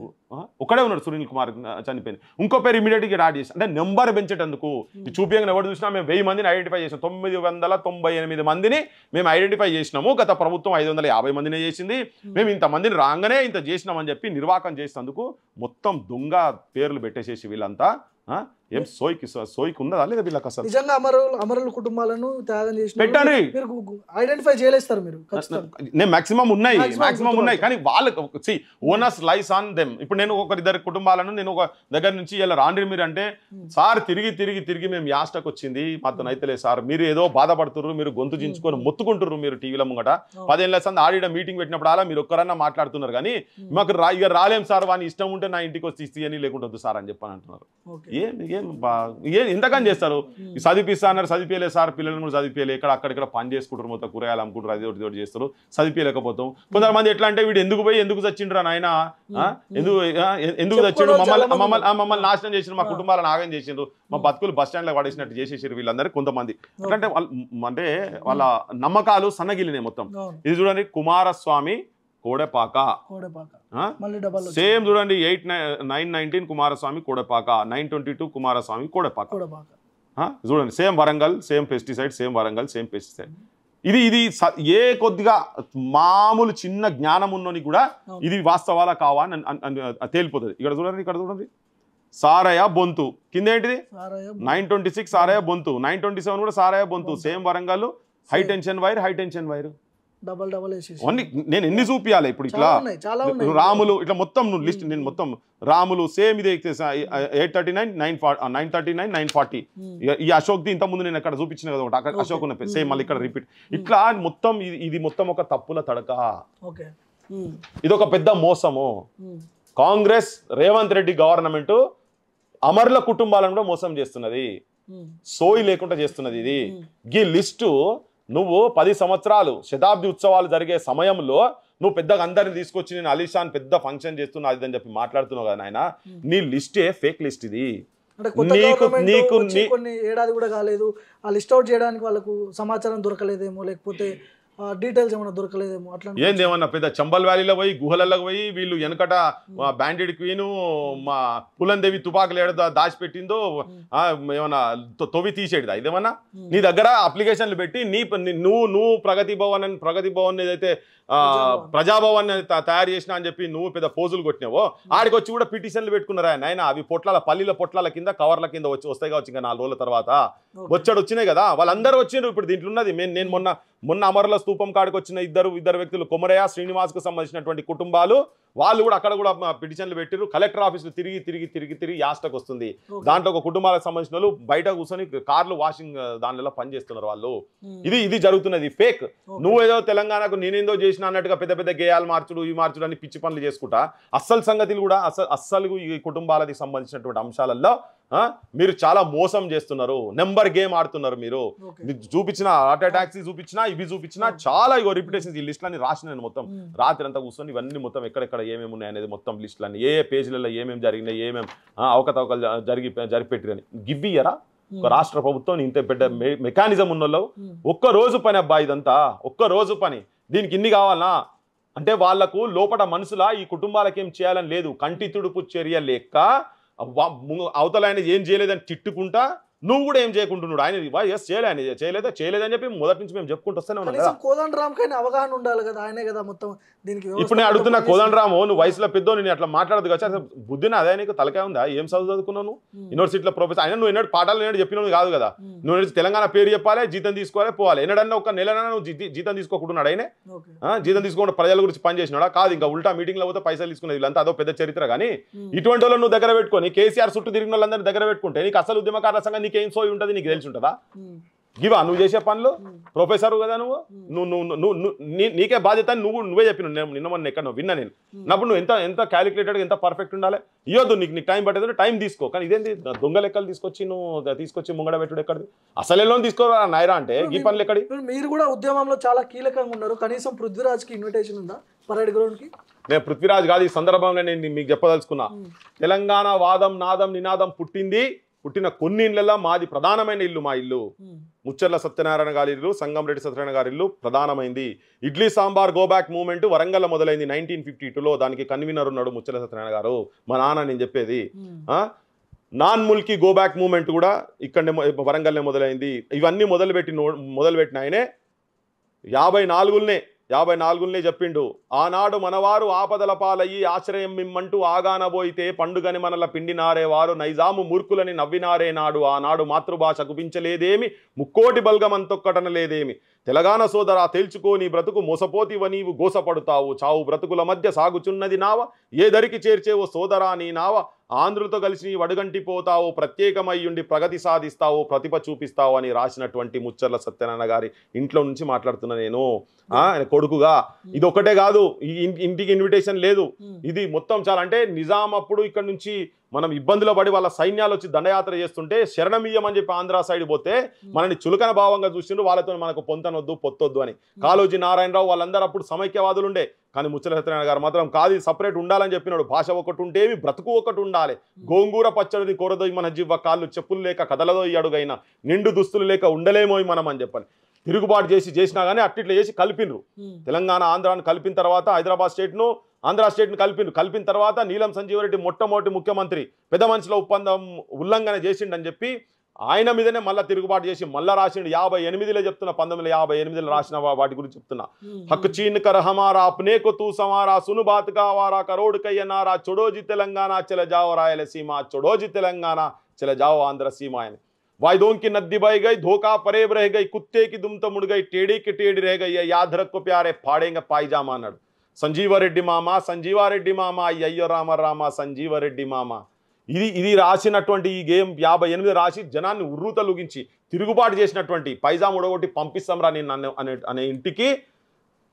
Speaker 2: ఒకడే ఉన్నాడు సునీల్ కుమార్ చనిపోయింది. ఇంకో పేరు ఇమీడియట్గా యాడ్ చేసి, అంటే నెంబర్ పెంచేటందుకు ఈ చూపియంగా ఎవరు చూసినా మేము 1000 మందిని ఐడెంటిఫై చేసాం. 998 మందిని మేము ఐడెంటిఫై చేసినాము. గత ప్రభుత్వం 550 మందినే చేసింది. మేము ఇంతమందిని రాగానే ఇంత చేసినామని చెప్పి నిర్వాకం చేసినందుకు మొత్తం దొంగ పేర్లు పెట్టేసేసి వీళ్ళంతా ఏం సోయికి ఉన్నదా లేదా వీళ్ళకి అసలు?
Speaker 1: నిజంగా అమరుల కుటుంబాలను త్యాగం చేసిన
Speaker 2: పెట్టండి,
Speaker 1: మీరు ఐడెంటిఫై చేయలేస్తారు మీరు.
Speaker 2: నేను మాక్సిమం ఉన్నాయి కానీ వాళ్ళకి ఓనర్స్ లైస్ ఆన్ దెమ్. ఇప్పుడు నేను ఒకరిద్దరు కుటుంబాలను నేను ఒక దగ్గర నుంచి ఇలా రాండ్రి మీరు అంటే, సార్ తిరిగి మేము యాస్టకు వచ్చింది మాతో అయితలేదు సార్, మీరు ఏదో బాధపడుతుర్రు, మీరు గొంతు చించుకొని మొత్తుకుంటుర్రు, మీరు టీవీలో ముంగట 10 ఏళ్ళ సంది ఆడిడ మీటింగ్ పెట్టినప్పుడు అలా మీరు ఒక్కరన్నా మాట్లాడుతున్నారు కానీ మాకు ఇక రాలేం సార్, వాని ఇష్టం ఉంటే నా ఇంటికి వచ్చి ఇస్తే అని లేకుంటుంది సార్ అని చెప్పని అంటున్నారు. ఎంతకని చేస్తారు? చదివిపిస్తా అన్నారు, చదివిపోయలేదు సార్, పిల్లలను కూడా చదివిపోయలే, అక్కడిక్కడ పని చేసుకుంటారు, మొత్తం కూరగాయలు అమ్ముకుంటారు, అది ఒకటి చేస్తారు, చదివిపోయలేకపోతాం. కొంతమంది ఎట్లా అంటే వీడు ఎందుకు చచ్చిండ్రా నాయన, ఎందుకు చచ్చిండు, మమ్మల్ని నాశనం చేసిండ్రు, మా కుటుంబాలను నాగం చేసిండ్రు, మా బతుకులు బస్ స్టాండ్ లో పడేసినట్టు చేసేసారు వీళ్ళందరూ కొంతమంది. అంటే అంటే వాళ్ళ నమ్మకాలు సన్నగిలినాయి మొత్తం. ఇది చూడండి, కుమారస్వామి కోడెపాక, సేమ్ చూడండి 919 కుమారస్వామి కోడెపాక, 922 కుమారస్వామి కోడెపాక. చూడండి same Warangal, same pesticide, same Warangal, same pesticide. ఇది ఏ కొద్దిగా మామూలు చిన్న జ్ఞానం ఉన్నోని కూడా ఇది వాస్తవాలా కావా అని తేలిపోతుంది. ఇక్కడ చూడండి సారయ్య బొంతు కింద ఏంటిది 926 సారయ్య బొంతు, 927 కూడా Sarayya Bontu, same Warangal, high tension wire నేను ఎన్ని చూపియాలి ఇప్పుడు? ఇట్లా రాములు ఇట్లా మొత్తం లిస్ట్, నేను మొత్తం రాములు సేమ్ ఇది 839 939 940. ఈ అశోక్ ది ఇంత ముందు నేను అక్కడ చూపించిన కదా ఒకటి, అశోక్ ఉన్న సేమ్ మళ్ళీ ఇక్కడ రిపీట్. ఇట్లా మొత్తం ఇది మొత్తం ఒక తప్పుల తడక, ఇది ఒక పెద్ద మోసము. కాంగ్రెస్ రేవంత్ రెడ్డి గవర్నమెంట్ అమరుల కుటుంబాలను కూడా మోసం చేస్తున్నది, సోయి లేకుండా చేస్తున్నది. ఇది ఈ లిస్టు నువ్వు 10 సంవత్సరాలు శతాబ్ది ఉత్సవాలు జరిగే సమయంలో నువ్వు పెద్దగా అందరిని తీసుకొచ్చి నేను అలీషాన్ పెద్ద ఫంక్షన్ చేస్తున్నా అది అని చెప్పి మాట్లాడుతున్నావు కదా నాయన, నీ లిస్టే ఫేక్ లిస్ట్. ఇది
Speaker 1: కొన్ని ఏడాది కూడా కాలేదు, ఆ లిస్ట్ అవుట్ చేయడానికి వాళ్ళకు సమాచారం దొరకలేదేమో, లేకపోతే డీటెయిల్స్ ఏమైనా దొరకలేదేమో. అట్లా
Speaker 2: ఏందేమన్నా పెద్ద చంబల్ వ్యాలీలో పోయి గుహలలో పోయి వీళ్ళు వెనకట బ్యాండెడ్ క్వీను మా పులందేవి తుపాకులు ఏడ దాచిపెట్టిందో ఏమన్నా తొవి తీసేటిదా ఇదేమన్నా? నీ దగ్గర అప్లికేషన్లు పెట్టి నువ్వు ప్రగతి భవన్ ఏదైతే ప్రజాభవన్ తయారు చేసినా అని చెప్పి నువ్వు పెద్ద పోజులు కొట్టినావో ఆడికి వచ్చి కూడా పిటిషన్లు పెట్టుకున్నారా నాయన? అవి పల్లీల పొట్లాల కింద కవర్ల కింద వస్తాయి కావచ్చు ఇంకా 4 రోజుల తర్వాత వచ్చినాయి కదా, వాళ్ళందరూ వచ్చినారు. ఇప్పుడు దీంట్లో ఉన్నది నేను మొన్న అమరుల స్తూపం కాడికి వచ్చిన ఇద్దరు వ్యక్తులు కొమరయ్య శ్రీనివాస్ కు సంబంధించినటువంటి కుటుంబాలు, వాళ్ళు కూడా అక్కడ కూడా పిటిషన్లు పెట్టిరు. కలెక్టర్ ఆఫీసులు తిరిగి యాస్టకు వస్తుంది. దాంట్లో ఒక కుటుంబాలకు సంబంధించిన వాళ్ళు బయట కూర్చొని కార్లు వాషింగ్ దానిలో పనిచేస్తున్నారు వాళ్ళు. ఇది జరుగుతున్నది ఫేక్. నువ్వేదో తెలంగాణకు నేనేందో చేసిన అన్నట్టుగా పెద్ద గేయాలు మార్చుడు ఈ మార్చుడు అని పిచ్చి పనులు చేసుకుంటా అస్సలు సంగతులు కూడా అస్సలు ఈ కుటుంబాలకి సంబంధించినటువంటి అంశాలలో మీరు చాలా మోసం చేస్తున్నారు, నెంబర్ గేమ్ ఆడుతున్నారు. మీరు చూపించిన హార్ట్ అటాక్స్ చూపించినా ఇవి చూపించినా చాలా ఇగో రిపిటేషన్స్ ఈ లిస్టులన్నీ రాసిన మొత్తం రాత్రి అంతా కూర్చొని ఇవన్నీ మొత్తం ఎక్కడెక్కడ ఏమేమి ఉన్నాయి అనేది మొత్తం లిస్టులన్నీ ఏ పేజీలలో ఏమేమి జరిగినాయి ఏమేమి అవకతవకలు జరిపెట్టిరని గివ్వియరా ఒక రాష్ట్ర ప్రభుత్వం ఇంత పెద్ద మెకానిజం ఉన్న ఒక్క రోజు పని అబ్బా, ఇదంతా ఒక్క రోజు పని. దీనికి ఇన్ని కావాలనా అంటే వాళ్లకు లోపల మనసులా ఈ కుటుంబాలకు ఏం చేయాలని లేదు. కంటి తుడుపు చర్య లేక అవతల ఆయన ఏం చేయలేదని తిట్టుకుంటా నువ్వు కూడా ఏం చేయకుంటున్నాడు. ఆయన చేయలేదని చెప్పి మొదటి నుంచి మేము చెప్పుకుంటూ వస్తూనే ఉన్నాం కదా.
Speaker 1: కోదండరామ్ అవగాహన ఉండాలి కదా, ఆయనే కదా మొత్తం దీనికి.
Speaker 2: ఇప్పుడు నేను అడుగుతున్నా కోదండరాము, నువ్వు వయసులో పెద్దో నేను అట్లా మాట్లాడదు కదా, బుద్ధిని అదే నీకు తలకాయ ఉందా? ఏం చదువుకున్నావు యూనివర్సిటీలో ప్రొఫెసర్ అయినా? నువ్వు ఎన్నడు పాఠాలు చెప్పినవి కాదు కదా. నువ్వు తెలంగాణ పేరు చెప్పాలి, జీతం తీసుకోవాలి, పోవాలి. ఎన్నడన్నా ఒక నెలనైనా నువ్వు జీతం తీసుకోకుంటున్నాడు ఆయనే? జీతం తీసుకోకుండా ప్రజల గురించి పని చేసినాడా? కాదు. ఇంకా ఉల్టా మీటింగ్ లో పోతే పైసలు తీసుకునేది. వీళ్ళంతా అదో పెద్ద చరిత్ర. కానీ ఇటువంటి వాళ్ళు నువ్వు దగ్గర పెట్టుకొని కేసీఆర్ చుట్టూ తిరిగిన వాళ్ళందరినీ దగ్గర పెట్టుకుంటే నీకు అసలు ఉద్యమకారుల సంఘం నీకేం సోయి ఉంటుంది? నీకు తెలిసి ఉంటుందా? గివా నువ్వు చేసే పనులు? ప్రొఫెసర్ కదా నువ్వు, నీకే బాధ్యత నువ్వే చెప్పిన. నిన్న మొన్న ఎక్కడ విన్నా నేను. అప్పుడు నువ్వు ఎంత క్యాలిక్యులేటెడ్ ఎంత పర్ఫెక్ట్ ఉండాలి? ఇవ్వద్దు నీకు టైం పట్టేది, టైం తీసుకో. కానీ ఇదేంటి దొంగ లెక్కలు తీసుకొచ్చి ముంగడ పెట్టుడు ఎక్కడిది? అసలు ఎలా తీసుకోరా నాయరా అంటే ఈ పనులు ఎక్కడి?
Speaker 1: మీరు కూడా ఉద్యమంలో చాలా కీలకంగా ఉన్నారు. కనీసం పృథ్వీరాజ్కి ఇన్విటేషన్ ఉందా పరేడ్ గ్రౌండ్కి?
Speaker 2: నేను పృథ్వీరాజ్ కాదు, ఈ సందర్భంలో నేను మీకు చెప్పదలుచుకున్నా. తెలంగాణ వాదం నాదం నినాదం పుట్టిన కొన్ని ఇళ్ళల్లో మాది ప్రధానమైన ఇల్లు. మా ఇల్లు ముచ్చర్ల సత్యనారాయణ గారి ఇల్లు, సంగంరెడ్డి సత్యనారాయణ గారి ఇల్లు ప్రధానమైంది. Idli sambar go back movement Warangal మొదలైంది 1952లో. దానికి కన్వీనర్ ఉన్నాడు ముచ్చర్ల సత్యనారాయణ గారు, మా నాన్న. నేను చెప్పేది non Mulki go back movement కూడా ఇక్కడనే వరంగల్నే మొదలైంది. ఇవన్నీ మొదలుపెట్టిన ఆయనే 54 చెప్పిండు. ఆనాడు మనవారు ఆపదల పాలయ్యి ఆశ్రయం మిమ్మంటూ ఆగానబోయితే పండుగని మనల పిండినారేవారు నైజాము మూర్ఖులని నవ్వినారే నాడు. ఆనాడు మాతృభాష గుపించలేదేమి, ముక్కోటి బల్గమంతొక్కటన లేదేమి. తెలంగాణ సోదరా తేల్చుకో నీ బ్రతుకు, మోసపోతివ నీవు గోసపడుతావు. చావు బ్రతుకుల మధ్య సాగుచున్నది నావ, ఏ దరికి చేర్చేవో సోదరా నీ నావ. ఆంధ్రులతో కలిసి నీ వడుగంటిపోతావు, ప్రత్యేకమయ్యుండి ప్రగతి సాధిస్తావు, ప్రతిభ చూపిస్తావు అని రాసినటువంటి ముచ్చర్ల సత్యనారాయణ గారి ఇంట్లో నుంచి మాట్లాడుతున్నా నేను కొడుకుగా. ఇది ఒకటే కాదు, ఈ ఇంటికి ఇన్విటేషన్ లేదు, ఇది మొత్తం చాలా. అంటే నిజాం అప్పుడు ఇక్కడ నుంచి మనం ఇబ్బందులు పడి వాళ్ళ సైన్యాలు వచ్చి దండయాత్ర చేస్తుంటే శరణమీయం అని చెప్పి ఆంధ్ర సైడ్ పోతే మనని చులకన భావంగా చూసిండ్రు. వాళ్ళతో మనకు పొంతనొద్దు పొత్తొద్దు అని. కాళోజీ నారాయణరావు వాళ్ళందరూ అప్పుడు సమైక్యవాదులు ఉండే, కానీ ముచ్చర్ల సత్యనారాయణ గారు మాత్రం కాదు, సపరేట్ ఉండాలని చెప్పినాడు. భాష ఒకటి ఉంటేమి, బ్రతుకు ఒకటి ఉండాలి. గోంగూర పచ్చడిని కోరదో మన జివ్వ, కాళ్ళు చెప్పులు లేక కదలదో ఈ అడుగైనా, నిండు దుస్తులు లేక ఉండలేమో మనం అని చెప్పని తిరుగుబాటు చేసినా కానీ అట్టిట్లా చేసి కలిపినరు. తెలంగాణ ఆంధ్రాను కలిపిన తర్వాత హైదరాబాద్ స్టేట్ను ఆంధ్ర స్టేట్ను కలిపిన తర్వాత నీలం సంజీవరెడ్డి మొట్టమొదటి ముఖ్యమంత్రి పెద్ద మనుషుల ఒప్పందం ఉల్లంఘన చేసిండని చెప్పి ఆయన మీదనే మళ్ళీ తిరుగుబాటు చేసి మళ్ళీ రాసిండు. 58లో చెప్తున్నా, 1958లో రాసిన వాటి గురించి చెప్తున్నా. హక్ చీన్ కర్ హమారా అప్నే కో తూ సమారా సును బాత్ కా వారా కరోడ్ కయ్యనారా చొడోజీ తెలంగాణ చల జాओ రాయలసీమ, చొడోజీ తెలంగాణ చల జాओ ఆంధ్ర సీమ అని. वायदों की नद्दी बह गई, धोखा फरेब रह गई, कुत्ते की दुम तो मुड़ गई, टेढ़ी की टेढ़ी रह गई, याद रखो प्यारे फाड़ेंगे पायजामा अన్నాడు. సంజీవారెడ్డి మామ అయ్యో రామ సంజీవారెడ్డి మామ. ఇది రాసినటువంటి ఈ గేమ్ 58 రాసి జనాన్ని ఉర్రూతలుగించి తిరుగుబాటు చేసినటువంటి పైజామా ఉడగొట్టి పంపిస్తాం రా నేను అనే ఇంటికి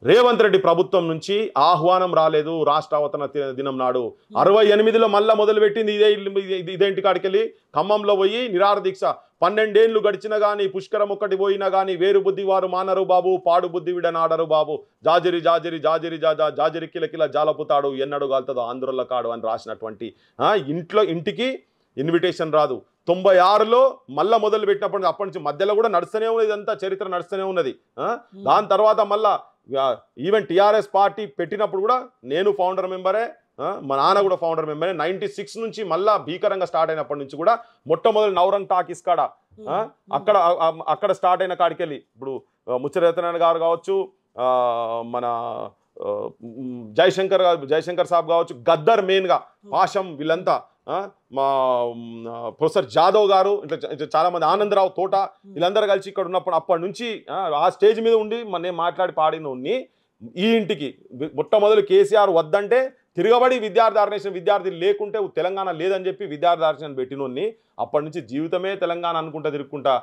Speaker 2: రేవంత్ రెడ్డి ప్రభుత్వం నుంచి ఆహ్వానం రాలేదు. రాష్ట్ర అవతరణ దినం నాడు 68లో మళ్ళా మొదలుపెట్టింది ఇదేంటి కాడికెళ్ళి ఖమ్మంలో పోయి నిరాహార దీక్ష. 12 ఏళ్ళు గడిచినా కానీ పుష్కరం ఒక్కటి పోయినా కానీ వేరు బుద్ధి వారు మానరు బాబు, పాడు బుద్ధి విడనాడరు బాబు, జాజిరి జాజిరి జాజిరి జాజిరి కిలకిల జాలపుతాడు, ఎన్నడు గాల్తదో ఆంధ్రుల కాడు అని రాసినటువంటి ఇంటికి ఇన్విటేషన్ రాదు. 96లో మళ్ళా మొదలు పెట్టినప్పుడు అప్పటి నుంచి మధ్యలో కూడా నడుస్తూనే ఉన్నది, ఇదంతా చరిత్ర నడుస్తూనే ఉన్నది. దాని తర్వాత మళ్ళా ఈవెన్ టీఆర్ఎస్ పార్టీ పెట్టినప్పుడు కూడా నేను ఫౌండర్ మెంబరే, మా నాన్న కూడా ఫౌండర్ మెంబరే. 96 నుంచి మళ్ళా భీకరంగా స్టార్ట్ అయినప్పటి నుంచి కూడా మొట్టమొదటి నవరంగ్ టాకీస్ కాడ అక్కడ స్టార్ట్ అయిన కాడికెళ్ళి ఇప్పుడు ముచ్చర్ల సత్యనారాయణ గారు కావచ్చు, మన జయశంకర్ సాబ్ కావచ్చు, గద్దర్ మెయిన్గా పాషం, వీళ్ళంతా మా ప్రొఫెసర్ జాదవ్ గారు, ఇట్లా చాలా మంది, ఆనందరావు తోట, వీళ్ళందరూ కలిసి ఇక్కడ ఉన్నప్పుడు అప్పటి నుంచి ఆ స్టేజ్ మీద ఉండి నేను మాట్లాడి పాడిన ఈ ఇంటికి మొట్టమొదలు కేసీఆర్ వద్దంటే తిరగబడి విద్యార్థి ఆర్గనైజేషన్ విద్యార్థి లేకుంటే తెలంగాణ లేదని చెప్పి విద్యార్థి ఆర్గనైజేషన్ పెట్టినోన్ని అప్పటి నుంచి జీవితమే తెలంగాణ అనుకుంటా తిరుగుకుంటా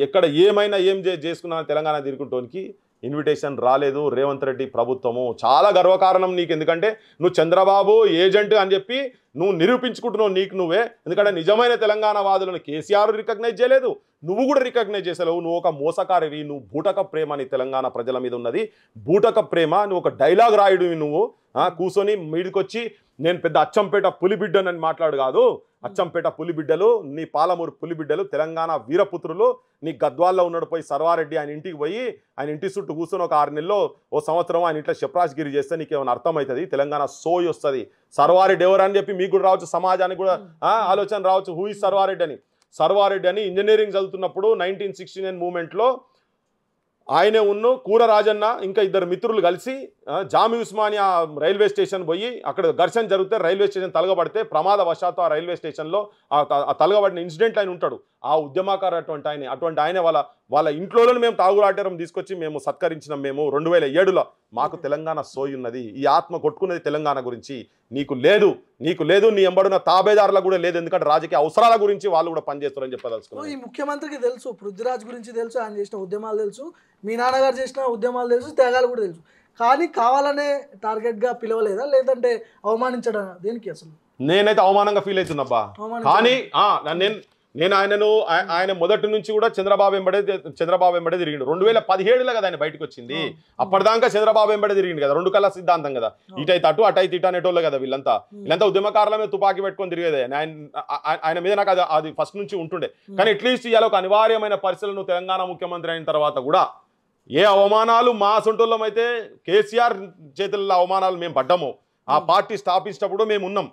Speaker 2: ఎక్కడ ఏమైనా ఏం చేసుకున్నా తెలంగాణ తిరుగుకుంటోనికి ఇన్విటేషన్ రాలేదు. రేవంత్ రెడ్డి ప్రభుత్వము చాలా గర్వకారణం నీకు, ఎందుకంటే నువ్వు చంద్రబాబు ఏజెంట్ అని చెప్పి నువ్వు నిరూపించుకుంటున్నావు నీకు నువ్వే. ఎందుకంటే నిజమైన తెలంగాణ వాదులను కేసీఆర్ రికగ్నైజ్ చేయలేదు, నువ్వు కూడా రికగ్నైజ్ చేసలేవు. నువ్వు ఒక మోసకారివి, నువ్వు బూటక ప్రేమ నీ తెలంగాణ ప్రజల మీద ఉన్నది, బూటక ప్రేమ. నువ్వు ఒక డైలాగ్ రాయుడివి, నువ్వు కూర్చొని మీడికొచ్చి నేను పెద్ద అచ్చంపేట పులిబిడ్డనని మాట్లాడు కాదు. అచ్చంపేట పులిబిడ్డలు, నీ పాలమూరు పులిబిడ్డలు, తెలంగాణ వీరపుత్రులు. నీ గద్వాల్లో ఉన్నాడు పోయి సర్వారెడ్డి ఆయన ఇంటికి పోయి ఆయన ఇంటి చుట్టూ కూర్చొని ఒక 6 నెలల్లో ఓ సంవత్సరం ఆయన ఇంట్లో షప్రాజ్గిరి చేస్తే నీకు ఏమైనా అర్థమవుతుంది, తెలంగాణ సోయి వస్తుంది. సర్వారెడ్డి ఎవరని చెప్పి మీకు కూడా రావచ్చు, సమాజానికి కూడా ఆలోచన రావచ్చు, హూ ఇస్ సర్వారెడ్డి అని. సర్వారెడ్డి అని ఇంజనీరింగ్ చదువుతున్నప్పుడు 1969 మూమెంట్లో ఆయనే ఉన్ను కూర రాజన్న ఇంకా 2 మిత్రులు కలిసి జామి ఉస్మానియా రైల్వే స్టేషన్ పోయి అక్కడ ఘర్షణ జరిగితే రైల్వే స్టేషన్ తలగబడితే ప్రమాదవశాత్తు ఆ రైల్వే స్టేషన్లో ఆ తలగబడిన ఇన్సిడెంట్ ఆయన ఉంటాడు. ఆ ఉద్యమకారు అటువంటి ఆయన వాళ్ళ ఇంట్లోనే మేము తాగురాటరం తీసుకొచ్చి మేము సత్కరించినాం. మేము 2007లో మాకు తెలంగాణ సోయి ఉన్నది, ఈ ఆత్మ కొట్టుకున్నది తెలంగాణ గురించి. నీకు లేదు, నీ ఎంబడున్న తాబేదారులకు కూడా లేదు, ఎందుకంటే రాజకీయ అవసరాల గురించి వాళ్ళు కూడా పనిచేస్తారని చెప్పదలుచుకున్నాను.
Speaker 1: ఈ ముఖ్యమంత్రికి తెలుసు, పృథ్వీరాజ్ గురించి తెలుసు, ఆయన చేసిన ఉద్యమాలు తెలుసు, మీ నాన్నగారు చేసిన ఉద్యమాలు తెలుసు, త్యాగాలు కూడా తెలుసు. కానీ కావాలనే టార్గెట్గా పిలవలేదా, లేదంటే అవమానించడం దేనికి? అసలు
Speaker 2: నేనైతే అవమానంగా ఫీల్ అవుతున్నబ్బా. కానీ నేను ఆయన మొదటి నుంచి కూడా చంద్రబాబు వెంబడే తిరిగిండు. 2017లో కదా ఆయన బయటకు వచ్చింది. అప్పటిదాకా చంద్రబాబు వెంబడే తిరిగిండు కదా, 2 కళ్ళ సిద్ధాంతం కదా, ఇటైతే అటు అటైతే ఇటు అనేటోళ్ళు కదా వీళ్ళంతా ఉద్యమకారుల మీద తుపాకీ పెట్టుకొని తిరిగేదే. ఆయన మీద నాకు అది ఫస్ట్ నుంచి ఉంటుండే. కానీ అట్లీస్ట్ ఇవాళ ఒక అనివార్యమైన పరిస్థితులను తెలంగాణ ముఖ్యమంత్రి అయిన తర్వాత కూడా ఏ అవమానాలు మా సొంటోళ్ళం అయితే కేసీఆర్ చేతుల్లో అవమానాలు మేము పడ్డామో, ఆ పార్టీ స్థాపించినప్పుడు మేము ఉన్నాం,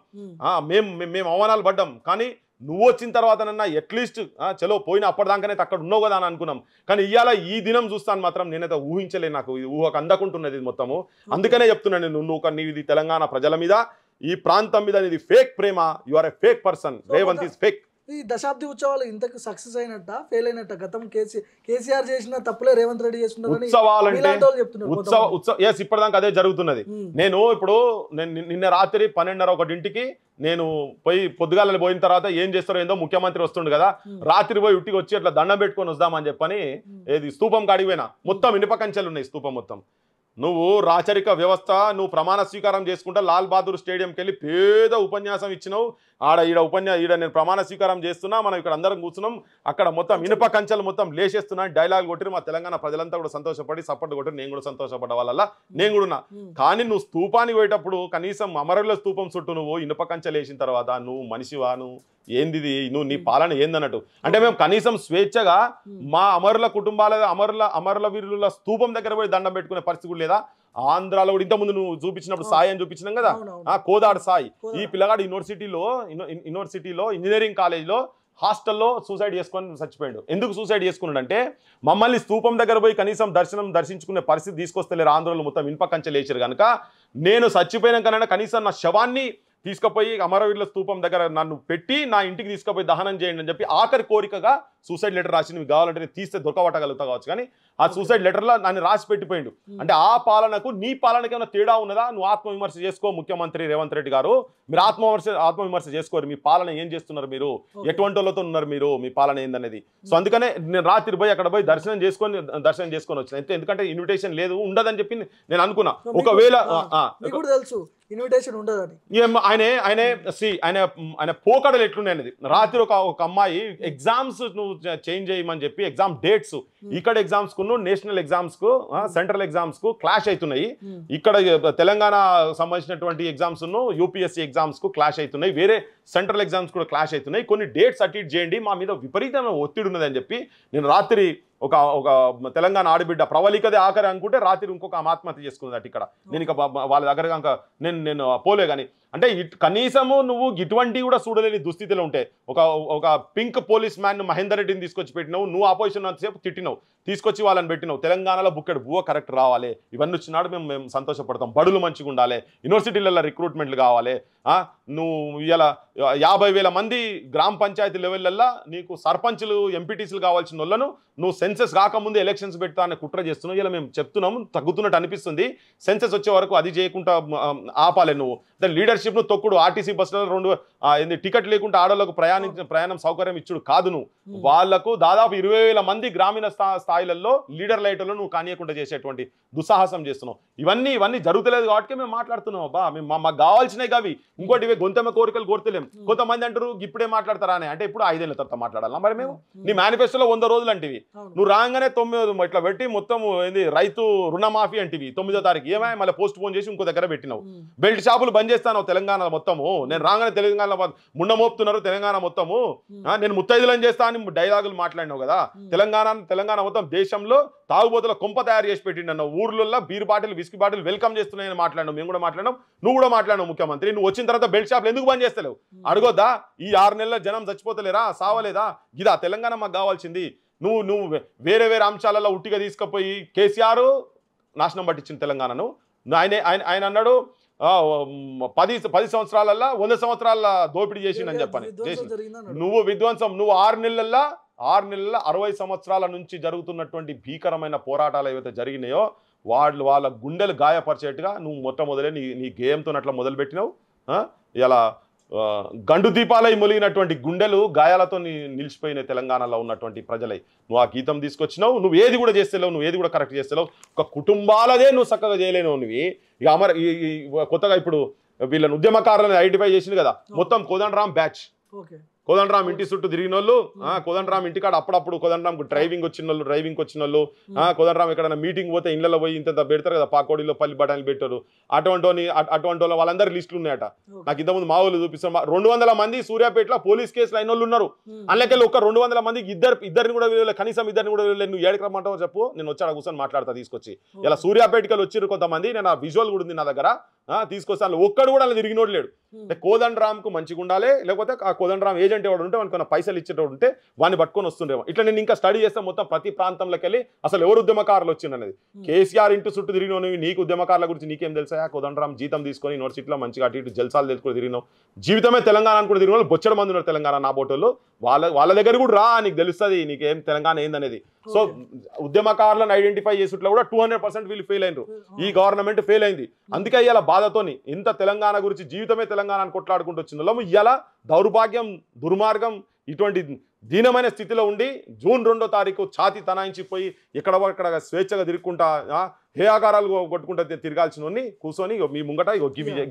Speaker 2: మేము అవమానాలు పడ్డాం. కానీ నువ్వు వచ్చిన తర్వాతనన్నా అట్లీస్ట్ చలో పోయిన అప్పటిదాకానైతే అక్కడ ఉన్నావు కదా అని అనుకున్నాం. కానీ ఇవాళ ఈ దినం చూస్తాను మాత్రం నేనైతే ఊహించలేదు, నాకు ఊహకు అందకుంటున్నది ఇది మొత్తము. అందుకనే చెప్తున్నాను నీది తెలంగాణ ప్రజల మీద, ఈ ప్రాంతం మీద నీది ఫేక్ ప్రేమ, you are a fake person, Revanth is fake.
Speaker 1: ఈ దశాబ్ది ఉత్సవాలు ఇంతకు సక్సెస్ అయినట్ట ఫెయిల్ అయినట్ట? గతం కేసీఆర్ చేసిన తప్పులే రేవంత్ రెడ్డి చేస్తున్నారు
Speaker 2: ఇప్పటిదాకా అదే జరుగుతున్నది. నేను నిన్న రాత్రి 12:30-1 నేను పోయి పొద్దుగాల పోయిన తర్వాత ఏం చేస్తారో ఏందో ముఖ్యమంత్రి వస్తుండు కదా, రాత్రి పోయి ఉట్టికి వచ్చి అట్లా దండం పెట్టుకొని వద్దామని చెప్పని ఏది స్తూపం కాడికి పోయినా. మొత్తం ఇనుప కంచెలు ఉన్నాయి స్తూపం మొత్తం. నువ్వు రాచరిక వ్యవస్థ, నువ్వు ప్రమాణ స్వీకారం చేసుకుంటా లాల్ బహదూర్ స్టేడియంకి వెళ్ళి పేద ఉపన్యాసం ఇచ్చినావు. ఈడ నేను ప్రమాణ స్వీకారం చేస్తున్నా, మనం ఇక్కడ అందరం కూర్చున్నాం, అక్కడ మొత్తం ఇనుప కంచెలు మొత్తం లేచేస్తున్నా, డైలాగ్ కొట్టిరు. మా తెలంగాణ ప్రజలంతా కూడా సంతోషపడి సపోర్ట్ కొట్టి నేను కూడా సంతోషపడ్డ వాళ్ళ నేను కూడా ఉన్నా. కానీ నువ్వు స్తూపానికి పోయేటప్పుడు కనీసం అమరుల స్తూపం చుట్టూ నువ్వు ఇనుప కంచెలు వేసిన తర్వాత నువ్వు మనిషివా, నువ్వు ఏంది, నువ్వు నీ పాలన ఏందన్నట్టు. అంటే మేము కనీసం స్వేచ్ఛగా మా అమరుల కుటుంబాల అమరుల వీరుల స్తూపం దగ్గర పోయి దండం పెట్టుకునే పరిస్థితి కూడా లేదా? ఆంధ్రాలో కూడా ఇంతకుముందు నువ్వు చూపించినప్పుడు సాయి అని చూపించినాం కదా, కోదాడు సాయి. ఈ పిల్లగాడు యూనివర్సిటీలో ఇంజనీరింగ్ కాలేజ్లో హాస్టల్లో సూసైడ్ చేసుకొని చచ్చిపోయాడు. ఎందుకు సూసైడ్ చేసుకున్నాడు అంటే, మమ్మల్ని స్తూపం దగ్గర పోయి కనీసం దర్శించుకునే పరిస్థితి తీసుకొస్తలేరు ఆంధ్రలో, మొత్తం ఇనుప కంచెలు వేసారు కనుక నేను చచ్చిపోయినాకనైనా కనీసం నా శవాన్ని తీసుకుపోయి అమరవీరుల స్తూపం దగ్గర నన్ను పెట్టి నా ఇంటికి తీసుకుపోయి దహనం చేయండి అని చెప్పి ఆఖరి కోరికగా సూసైడ్ లెటర్ రాసి నువ్వు కావాలంటే నేను తీస్తే దొరకబట్టగలుగుతా కావచ్చు. కానీ ఆ సూసైడ్ లెటర్లో నన్ను రాసి పెట్టిపోయిండు. అంటే ఆ పాలనకు నీ పాలనకి ఏమైనా తేడా ఉన్నదా? నువ్వు ఆత్మవిమర్శ చేసుకో ముఖ్యమంత్రి రేవంత్ రెడ్డి గారు, మీరు ఆత్మవిమర్శ చేసుకోరు. మీ పాలన ఏం చేస్తున్నారు, మీరు ఎటువంటి వాళ్ళతో ఉన్నారు, మీరు మీ పాలన ఏందనేది. సో అందుకనే నేను రాత్రి పోయి అక్కడ పోయి దర్శనం చేసుకొని వచ్చిన. ఎందుకంటే ఇన్విటేషన్ లేదు, ఉండదని చెప్పి నేను అనుకున్నా. ఒకవేళ
Speaker 1: తెలుసు ఇన్విటేషన్ ఉండదని,
Speaker 2: ఆయన పోకడలు ఎట్లున్నాయి అనేది. రాత్రి ఒక అమ్మాయి ఎగ్జామ్స్ నువ్వు చేంజ్ చేయమని చెప్పి ఎగ్జామ్ డేట్స్ ఇక్కడ ఎగ్జామ్స్ కు నేషనల్ ఎగ్జామ్స్ కు సెంట్రల్ ఎగ్జామ్స్ కు క్లాష్ అవుతున్నాయి. ఇక్కడ తెలంగాణ సంబంధించినటువంటి ఎగ్జామ్స్ యూపీఎస్సీ ఎగ్జామ్స్ కు క్లాష్ అవుతున్నాయి, వేరే సెంట్రల్ ఎగ్జామ్స్ కూడా క్లాష్ అవుతున్నాయి. కొన్ని డేట్స్ అటు ఇటు చేయండి, మా మీద విపరీతమైన ఒత్తిడి ఉన్నది అని చెప్పి నేను రాత్రి ఒక తెలంగాణ ఆడబిడ్డ ప్రవళికదే ఆఖరి అనుకుంటే రాత్రి ఇంకొక ఆత్మహత్య చేసుకున్నది అటు ఇక్కడ. నేను ఇక వాళ్ళ దగ్గర నేను పోలే. కానీ అంటే కనీసము నువ్వు ఇటువంటివి కూడా చూడలేని దుస్థితిలో ఉంటే ఒక పింక్ పోలీస్ మ్యాన్ మహేందర్ రెడ్డిని తీసుకొచ్చి పెట్టినావు, నువ్వు ఆపోజిషన్ అంతసేపు తిట్టినావు, తీసుకొచ్చి వాళ్ళని పెట్టినావు. తెలంగాణలో బుక్కెడు బువ్వ కరెక్ట్ రావాలి, ఇవన్నీ వచ్చినాడు మేము సంతోషపడతాం. బడులు మంచిగా ఉండాలి, యూనివర్సిటీలలో రిక్రూట్మెంట్లు కావాలి. నువ్వు ఇలా 50,000 మంది గ్రామ పంచాయతీ లెవెల్లల్లో నీకు సర్పంచ్లు ఎంపీటీసీలు కావాల్సిన వాళ్ళను నువ్వు సెన్సెస్ కాకముందు ఎలక్షన్స్ పెడతా అనే కుట్ర చేస్తున్నావు. ఇలా మేము చెప్తున్నాము, తగ్గుతున్నట్టు అనిపిస్తుంది. సెన్సెస్ వచ్చే వరకు అది చేయకుండా ఆపాలి. నువ్వు దాని లీడర్షిప్ను తొక్కుడు, ఆర్టీసీ బస్సులలో టికెట్ లేకుండా ఆడోళ్ళకు ప్రయాణం సౌకర్యం ఇచ్చుడు కాదు. నువ్వు వాళ్లకు దాదాపు 20,000 మంది గ్రామీణ స్థాయిలలో లీడర్ లైటర్లో నువ్వు కానియకుండా చేసేటువంటి దుస్సాహసం చేస్తున్నావు. ఇవన్నీ జరుగుతలేదు కాబట్టి మేము మాట్లాడుతున్నాం. అబ్బా మాకు కావాల్సినవి కావి. ఇంకోటి ఇవే గొంతెమ్మ కోరికలు కోరుతలేం. కొంతమంది అంటారు ఇప్పుడే మాట్లాడతారా అని. అంటే ఇప్పుడు 5 ఏళ్ళ తర్వాత మాట్లాడాలా మరి మేము? నీ మేనిఫెస్టోలో 100 రోజులు అంటివి, నువ్వు రాగానే 9 ఇట్లా పెట్టి మొత్తం ఏంది రైతు రుణమాఫీ అంటివి 9వ తారీఖు ఏమైనా మళ్ళీ పోస్ట్ పోన్ చేసి ఇంకో దగ్గర పెట్టినావు. బెల్ట్ షాపులు బంద్ చేస్తాను తెలంగాణ మొత్తము. నేను రాగానే తెలంగాణ ముండమోపుతున్నారు తెలంగాణ మొత్తము. నేను ముత్తైదులను చేస్తా అని డైలాగులు మాట్లాడినావు కదా. తెలంగాణ మొత్తం దేశంలో తాగుబోతుల కొంప తయారు చేసి పెట్టిండు. ఊర్లలో beer bottle whisky bottle welcome చేస్తున్నాయని మాట్లాడినావు. మేము కూడా మాట్లాడినాం, నువ్వు కూడా మాట్లాడినావు. ముఖ్యమంత్రి నువ్వు వచ్చిన తర్వాత బెల్ట్ షాపులు ఎందుకు బంద్ చేస్తలేవు? అడగొద్దా? ఈ 6 నెలల జనం చచ్చిపోతలేరా, సావలేదా? ఇదా తెలంగాణ మాకు కావాల్సింది? నువ్వు వేరే అంశాలలో ఉట్టిగా తీసుకుపోయి కేసీఆర్ నాశనం పట్టించిన తెలంగాణను. ఆయన అన్నాడు 10 సంవత్సరాలలో 100 సంవత్సరాల దోపిడీ చేసిందని చెప్పని. నువ్వు విధ్వంసం, నువ్వు 6 నెలల్లో 60 సంవత్సరాల నుంచి జరుగుతున్నటువంటి భీకరమైన పోరాటాలు ఏవైతే జరిగినాయో వాళ్ళ గుండెలు గాయపరిచేట్టుగా నువ్వు మొట్టమొదలే నీ గేయంతో అట్లా మొదలుపెట్టినావు. ఇలా గండు దీపాలై మొలిగినటువంటి గుండెలు గాయాలతో నిలిచిపోయిన తెలంగాణలో ఉన్నటువంటి ప్రజలై నువ్వు ఆ గీతం తీసుకొచ్చినావు. నువ్వు ఏది కూడా చేస్తలేవు, నువ్వు ఏది కూడా కరెక్ట్ చేస్తలేవు. ఒక కుటుంబాలదే నువ్వు చక్కగా చేయలేవు. నువ్వు ఇక కొత్తగా ఇప్పుడు వీళ్ళని ఉద్యమకారులను ఐడెంటిఫై చేసింది కదా, మొత్తం కోదండరాం బ్యాచ్. కోదండరామ్ ఇంటి చుట్టూ తిరిగిన వాళ్ళు, కోదండరామ్ ఇంటికాడ అప్పుడప్పుడు కోదండరామ్ డ్రైవింగ్ వచ్చిన వాళ్ళు, కోదండరామ్ ఎక్కడైనా మీటింగ్ పోతే ఇళ్ళలో పోయి ఇంత పెడతారు కదా, పాకోడీలో పల్లి బఠానీలు పెట్టారు, అటువంటి వాళ్ళందరి లిస్టులు ఉన్నాయట. నాకు ఇంతకుముందు మా వాళ్ళు చూపిస్తాం, 200 మంది సూర్యాపేటలో పోలీస్ కేసులు అయిన వాళ్ళు ఉన్నారు. అందులోకెళ్ళి ఒక 200 మందికి ఇద్దరిని కూడా వీళ్ళు, కనీసం ఇద్దరిని కూడా వీళ్ళు, నువ్వు ఏడికి రమ్మంటావు చెప్పు, నేను వచ్చాడు కూర్చొని మాట్లాడతా తీసుకొచ్చి. ఇలా సూర్యాపేటకి వచ్చిర్రు కొంతమంది, నేను ఆ విజువల్ కూడా ఉంది నా దగ్గర, తీసుకొస్తాను. ఒక్కడు కూడా అలా తిరిగినోడు లేడు. కోదండరామ్కు మంచిగా ఉండాలి, లేకపోతే ఆ కోదండరామ్ ఏజెంట్ ఎవడు ఉంటే వానికి పైసలు ఇచ్చేటోడు ఉంటే వాడిని పట్టుకొని వస్తుండేమో. ఇట్లా నేను ఇంకా స్టడీ చేస్తే మొత్తం ప్రతి ప్రాంతంలోకి వెళ్ళి అసలు ఎవరు ఉద్యమకారులు వచ్చిందనేది. కేసీఆర్ ఇంటి చుట్టూ తిరిగినవి, నీకు ఉద్యమకారుల గురించి నీకేం తెలుసా? కోదండరామ్ జీతం తీసుకొని యూనివర్సిటీలో మంచిగా అటు ఇటు జల్సాలు తెలుసుకొని తిరిగినావు. జీవితమే తెలంగాణ అనుకుని తిరిగిన వాళ్ళు బొచ్చడ మంది ఉన్నారు తెలంగాణ నా బోటోళ్ళు. వాళ్ళ దగ్గర కూడా రా, నీకు తెలుస్తుంది నీకేం తెలంగాణ ఏందనేది. సో ఉద్యమకారులను ఐడెంటిఫై చేసేట్లో కూడా 200% వీళ్ళు ఫెయిల్ అయినరు. ఈ గవర్నమెంట్ ఫెయిల్ అయింది. అందుకే ఇవాళ బాధతోని ఇంత తెలంగాణ గురించి జీవితమే తెలంగాణ అని కొట్లాడుకుంటూ వచ్చిన ఇవాళ దౌర్భాగ్యం, దుర్మార్గం, ఇటువంటి దీనమైన స్థితిలో ఉండి జూన్ 2వ తారీఖు ఛాతి తనాయించిపోయి ఎక్కడ స్వేచ్ఛగా తిరుగుకుంటా హే ఆకారాలు కొట్టుకుంటా తిరగాల్సిన కూర్చొని మీ ముంగట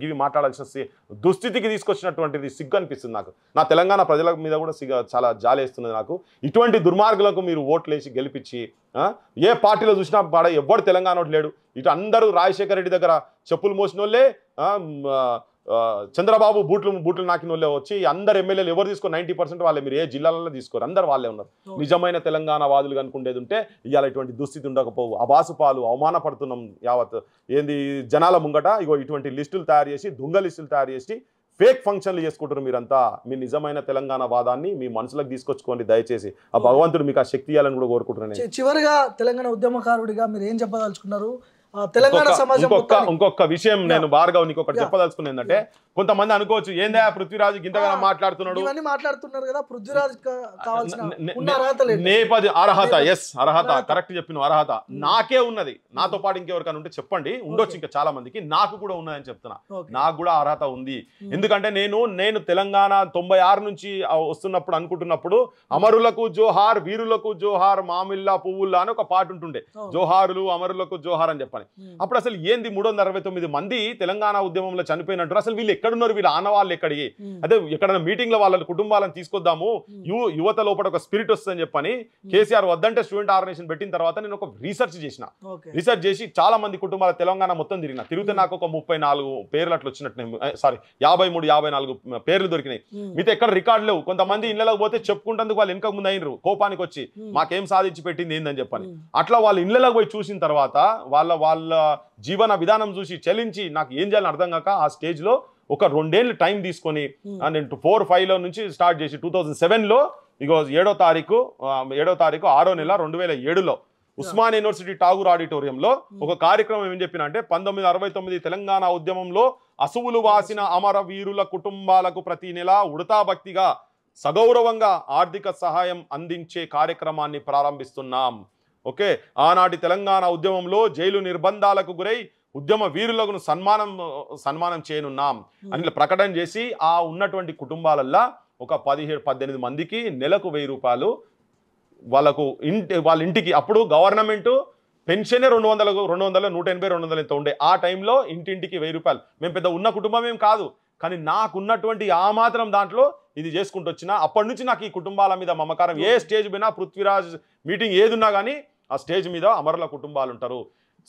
Speaker 2: గివి మాట్లాడాల్సిన దుస్థితికి తీసుకొచ్చినటువంటిది సిగ్గు అనిపిస్తుంది నాకు. నా తెలంగాణ ప్రజల మీద కూడా చాలా జాలేస్తున్నది నాకు. ఇటువంటి దుర్మార్గులకు మీరు ఓట్లేసి గెలిపించి ఏ పార్టీలో చూసినా ఎవ్వడు తెలంగాణ లేడు. ఇటు అందరూ రాజశేఖర రెడ్డి దగ్గర చెప్పులు మోసిన వాళ్ళే, చంద్రబాబు బూట్లు నాకిన వాళ్ళే వచ్చి అందరు ఎమ్మెల్యేలు ఎవరు తీసుకో 90% వాళ్ళే. మీరు ఏ జిల్లాలలో తీసుకోరు, అందరు వాళ్ళే ఉన్నారు. నిజమైన తెలంగాణ వాదులు కనుకుండేది ఉంటే ఇవాళ ఇటువంటి దుస్థితి ఉండకపోవు. అబాసుపాలు అవమానపడుతున్నాం యావత్ ఏంది జనాల ముంగట. ఇగో ఇటువంటి లిస్టులు తయారు చేసి, దొంగ లిస్టులు తయారు చేసి ఫేక్ ఫంక్షన్లు చేసుకుంటారు మీరంతా. మీ నిజమైన తెలంగాణ వాదాన్ని మీ మనసులకు తీసుకొచ్చుకోండి దయచేసి. ఆ భగవంతుడు మీకు ఆ శక్తి ఇవ్వాలని కూడా కోరుకుంటున్నాను.
Speaker 1: చివరిగా తెలంగాణ ఉద్యమకారుడిగా మీరు ఏం చెప్పదలుచుకున్నారు? తెలంగాణ సమాజం
Speaker 2: ఇంకొక విషయం నేను భార్గవ్ నీకు ఒకటి చెప్పదలుచుకున్నా ఏంటంటే, కొంతమంది అనుకోవచ్చు ఏందా పృథ్వీరాజు ఇంతగానో మాట్లాడుతున్నాడు
Speaker 1: కదా, పృథ్వీరాజ్
Speaker 2: అర్హత. ఎస్, అర్హత కరెక్ట్ చెప్పిన అర్హత నాకే ఉన్నది. నాతో పాటు ఇంకెవరికైనా ఉంటే చెప్పండి, ఉండొచ్చు ఇంకా చాలా మందికి. నాకు కూడా ఉన్నదని చెప్తున్నా, నాకు కూడా అర్హత ఉంది. ఎందుకంటే నేను తెలంగాణ 96 నుంచి వస్తున్నప్పుడు అనుకుంటున్నప్పుడు అమరులకు జోహార్, వీరులకు జోహార్, మామిల్లా పువ్వుల్లా అని ఒక పాట ఉంటుండే. జోహారులు అమరులకు జోహార్ అని చెప్పని. అప్పుడు అసలు ఏంది 369 మంది తెలంగాణ ఉద్యమంలో చనిపోయినట్టు, అసలు వీళ్ళు ఎక్కడున్నారు, వీళ్ళ ఆనవాళ్ళు ఎక్కడికి? అదే ఎక్కడైనా మీటింగ్ లో వాళ్ళ కుటుంబాలను తీసుకొద్దాము, యువత లోపల ఒక స్పిరిట్ వస్తుందని చెప్పని కేసీఆర్ వద్దంటే స్టూడెంట్ ఆర్గనైజేషన్ పెట్టిన తర్వాత నేను ఒక రీసెర్చ్ చేసి చాలా మంది కుటుంబాల తెలంగాణ మొత్తం తిరిగితే నాకు ఒక 34 పేర్లు అట్లా వచ్చినట్టు, సారీ 53-54 పేర్లు దొరికినాయి. మీతో ఎక్కడ రికార్డు లేవు. కొంతమంది ఇళ్లలోకి పోతే చెప్పుకుంటేందుకు వాళ్ళు వెనక ముందు అయినరు, కోపానికి వచ్చి మాకేం సాధించి పెట్టింది ఏందని చెప్పని. అట్లా వాళ్ళ ఇళ్లలోకి పోయి చూసిన తర్వాత వాళ్ళ జీవన విధానం చూసి చలించి నాకు ఏం చేయాలని అర్థం కాక ఆ స్టేజ్ లో ఒక 2 ఏళ్ళు టైం తీసుకొని నేను 4-5లో నుంచి స్టార్ట్ చేసి 2007లో ఇగో 7వ తారీఖు 6వ నెల 2007లో ఉస్మాన్ యూనివర్సిటీ టాగూర్ ఆడిటోరియంలో ఒక కార్యక్రమం ఏం చెప్పిన అంటే, 1969 తెలంగాణ ఉద్యమంలో అసువులు వాసిన అమర వీరుల కుటుంబాలకు ప్రతి నెల ఉడతా భక్తిగా సగౌరవంగా ఆర్థిక సహాయం అందించే కార్యక్రమాన్ని ప్రారంభిస్తున్నాం. ఓకే, ఆనాటి తెలంగాణ ఉద్యమంలో జైలు నిర్బంధాలకు గురై ఉద్యమ వీరులకు సన్మానం చేయనున్నాం అని ప్రకటన చేసి ఆ ఉన్నటువంటి కుటుంబాలల్లో ఒక 17-18 మందికి నెలకు 1000 రూపాయలు వాళ్ళ ఇంటికి. అప్పుడు గవర్నమెంట్ పెన్షనే 200, 180, 200 ఎంత ఉండే. ఆ టైంలో ఇంటింటికి 1000 రూపాయలు. మేము పెద్ద ఉన్న కుటుంబం ఏం కాదు, కానీ నాకున్నటువంటి ఆ మాత్రం దాంట్లో ఇది చేసుకుంటూ వచ్చిన. అప్పటి నుంచి నాకు ఈ కుటుంబాల మీద మమకారం. ఏ స్టేజ్ పోయినా పృథ్వీరాజ్ మీటింగ్ ఏది ఉన్నా కానీ ఆ స్టేజ్ మీద అమరుల కుటుంబాలు ఉంటారు.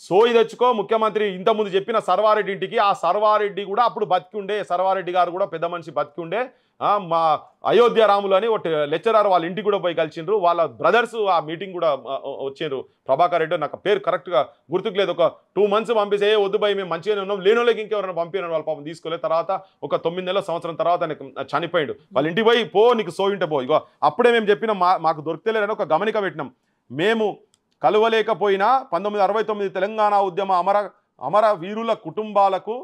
Speaker 2: సోయి తెచ్చుకో. ముఖ్యమంత్రి ఇంతకుముందు చెప్పిన సర్వారెడ్డి ఇంటికి, ఆ సర్వారెడ్డి కూడా అప్పుడు బతికి ఉండే, సర్వారెడ్డి గారు కూడా పెద్ద మనిషి బతికి ఉండే. మా అయోధ్య రాములు అని ఒక లెక్చరర్ వాళ్ళ ఇంటికి కూడా పోయి కలిసిండ్రు. వాళ్ళ బ్రదర్స్ ఆ మీటింగ్ కూడా వచ్చిండ్రు. ప్రభాకర్ రెడ్డి, నాకు పేరు కరెక్ట్గా గుర్తుకు లేదు. ఒక 2 months పంపిస్తే వద్దు భయ మేము మంచిగానే ఉన్నాం, లేనోళ్ళకి ఇంకెవరైనా పంపినారు, వాళ్ళ పాపం తీసుకోలేదు. తర్వాత ఒక 9 నెలల సంవత్సరం తర్వాత చనిపోయాడు. వాళ్ళ ఇంటికి పోయి పో నీకు సోయింటే పో. ఇగో అప్పుడే మేము చెప్పినాం మాకు దొరికితేలేదని ఒక గమనిక పెట్టినాం. మేము కలువలేకపోయినా 1969 తెలంగాణ ఉద్యమ అమర వీరుల కుటుంబాలకు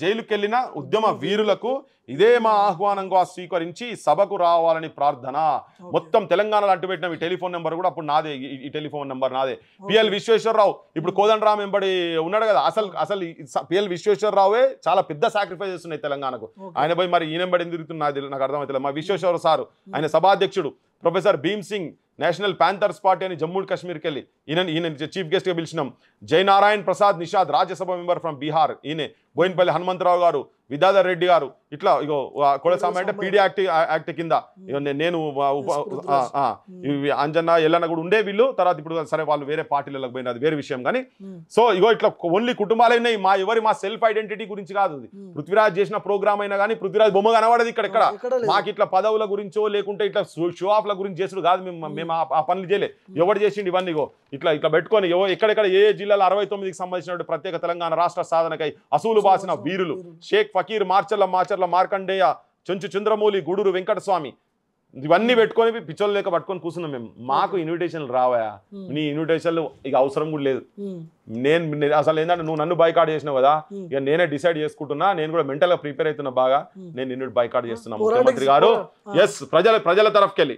Speaker 2: జైలుకెళ్లిన ఉద్యమ వీరులకు ఇదే మా ఆహ్వానంగా స్వీకరించి సభకు రావాలని ప్రార్థన. మొత్తం తెలంగాణలో అంటుపెట్టిన ఈ టెలిఫోన్ నెంబర్ కూడా అప్పుడు నాదే, ఈ టెలిఫోన్ నెంబర్ నాదే. పిఎల్ విశ్వేశ్వరరావు ఇప్పుడు కోదండరామ్ వెంబడి ఉన్నాడు కదా, అసలు పిఎల్ విశ్వేశ్వరరావే చాలా పెద్ద సాక్రిఫైస్ చేస్తున్నాయి తెలంగాణకు. ఆయన పోయి మరి ఈ నెంబర్ ఎందుకు తిరుగుతున్నది నాకు అర్థమవుతలేదు. మా విశ్వేశ్వర సారు, ఆయన సభాధ్యక్షుడు professor Bhim Singh, national panthers party అని జమ్మూ కాశ్మీర్కి వెళ్ళి ఈయన చీఫ్ గెస్ట్గా పిలిచినాం. జయనారాయణ ప్రసాద్ నిషాద్, రాజ్యసభ మెంబర్ ఫ్రమ్ బీహార్, ఈయన బోయినపల్లి హనుమంతరావు గారు, విద్యాధర్ రెడ్డి గారు ఇట్లా ఇగో కొడసాంబ అంటే పీడీ యాక్ట్ కింద నేను అంజన్న ఎల్లన్న కూడా ఉండే వీళ్ళు తర్వాత ఇప్పుడు సరే వాళ్ళు వేరే పార్టీలకు పోయిన అది వేరే విషయం కానీ సో ఇగో ఇట్లా ఓన్లీ కుటుంబాలు ఉన్నాయి మా సెల్ఫ్ ఐడెంటిటీ గురించి కాదు పృథ్వీరాజ్ చేసిన ప్రోగ్రామ్ అయినా కానీ పృథ్వీరాజ్ బొమ్మ కనబడదు ఇక్కడ మాకు ఇట్లా పదవుల గురించో లేకుంటే ఇట్లా షో ఆఫ్ల గురించి చేసుడు కాదు మేము ఆ పనులు చేయలే ఎవరు చేసిండు ఇవన్నీ ఇట్లా పెట్టుకొని ఎక్కడెక్కడ ఏ జిల్లాలో 69కి సంబంధించిన ప్రత్యేక తెలంగాణ రాష్ట్ర సాధనకై అసూలు బాసిన వీరులు షేక్ ఫకీర్ మాచర్ల మార్కండేయ చెంచు చంద్రమౌళి గూడూరు వెంకటస్వామి ఇవన్నీ పెట్టుకొని పిచ్చోళ్ళు లేక పట్టుకొని కూర్చున్నాం మేము మాకు ఇన్విటేషన్లు రావా నీ ఇన్విటేషన్లు ఇక అవసరం కూడా లేదు నేను అసలు ఏంటంటే నువ్వు నన్ను బైకాట్ చేసినావు కదా ఇక నేనే డిసైడ్ చేసుకుంటున్నా నేను కూడా మెంటల్ గా ప్రిపేర్ అవుతున్నా బాగా నేను నిన్ను బైకాట్ చేస్తున్నా ముఖ్యమంత్రి గారు ఎస్ ప్రజల తరఫుకెళ్ళి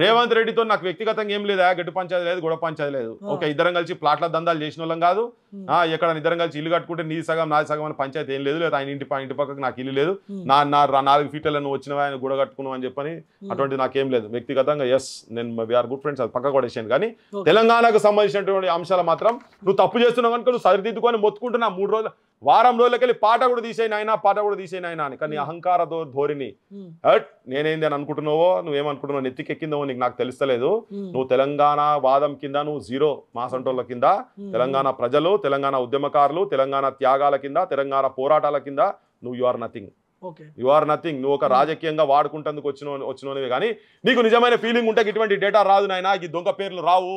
Speaker 2: రేవంత్ రెడ్డితో నాకు వ్యక్తిగతంగా ఏం లేదా గట్టి పంచాయతీ లేదు గొడవ పంచాయతీ లేదు ఓకే ఇద్దరం కలిసి ప్లాట్ల దందాలు చేసిన వాళ్ళం కాదు ఎక్కడ ఇద్దరం కలిసి ఇల్లు కట్టుకుంటే నీ సగం నాది సగం అని పంచాయతీ ఏం లేదు లేదా ఆయన ఇంటి పక్కకు నాకు ఇల్లు లేదు నా 4 ఫీట్ల నువ్వు వచ్చినవా ఆయన గొడవ కట్టుకున్నావు అని చెప్పని అటువంటి నాకేం లేదు వ్యక్తిగతంగా ఎస్ నేను వీఆర్ గుడ్ ఫ్రెండ్స్ అది పక్క కూడా వేసాను కానీ తెలంగాణకు సంబంధించినటువంటి అంశాలు మాత్రం నువ్వు తప్పు చేస్తున్నావు కనుక నువ్వు సరిదిద్దుకొని మొత్తుకుంటున్నా 3 రోజులు వారం రోజులకెళ్ళి పాట కూడా తీసేనాయన అని కానీ అహంకార ధోరణి నేనేంది అని అనుకుంటున్నావో నువ్వేమనుకుంటున్నావు నెత్తికెక్కిందో నాకు తెలుస్తలేదు నువ్వు తెలంగాణ వాదం కింద నువ్వు జీరో మాసంటోళ్ళ కింద తెలంగాణ ప్రజలు తెలంగాణ ఉద్యమకారులు తెలంగాణ త్యాగాల కింద తెలంగాణ పోరాటాల కింద నువ్వు యు ఆర్ నథింగ్ నువ్వు ఒక రాజకీయంగా వాడుకుంటందుకు వచ్చినవే కానీ నీకు నిజమైన ఫీలింగ్ ఉంటే ఇటువంటి డేటా రాదు నాయన ఈ దొంగ పేర్లు రావు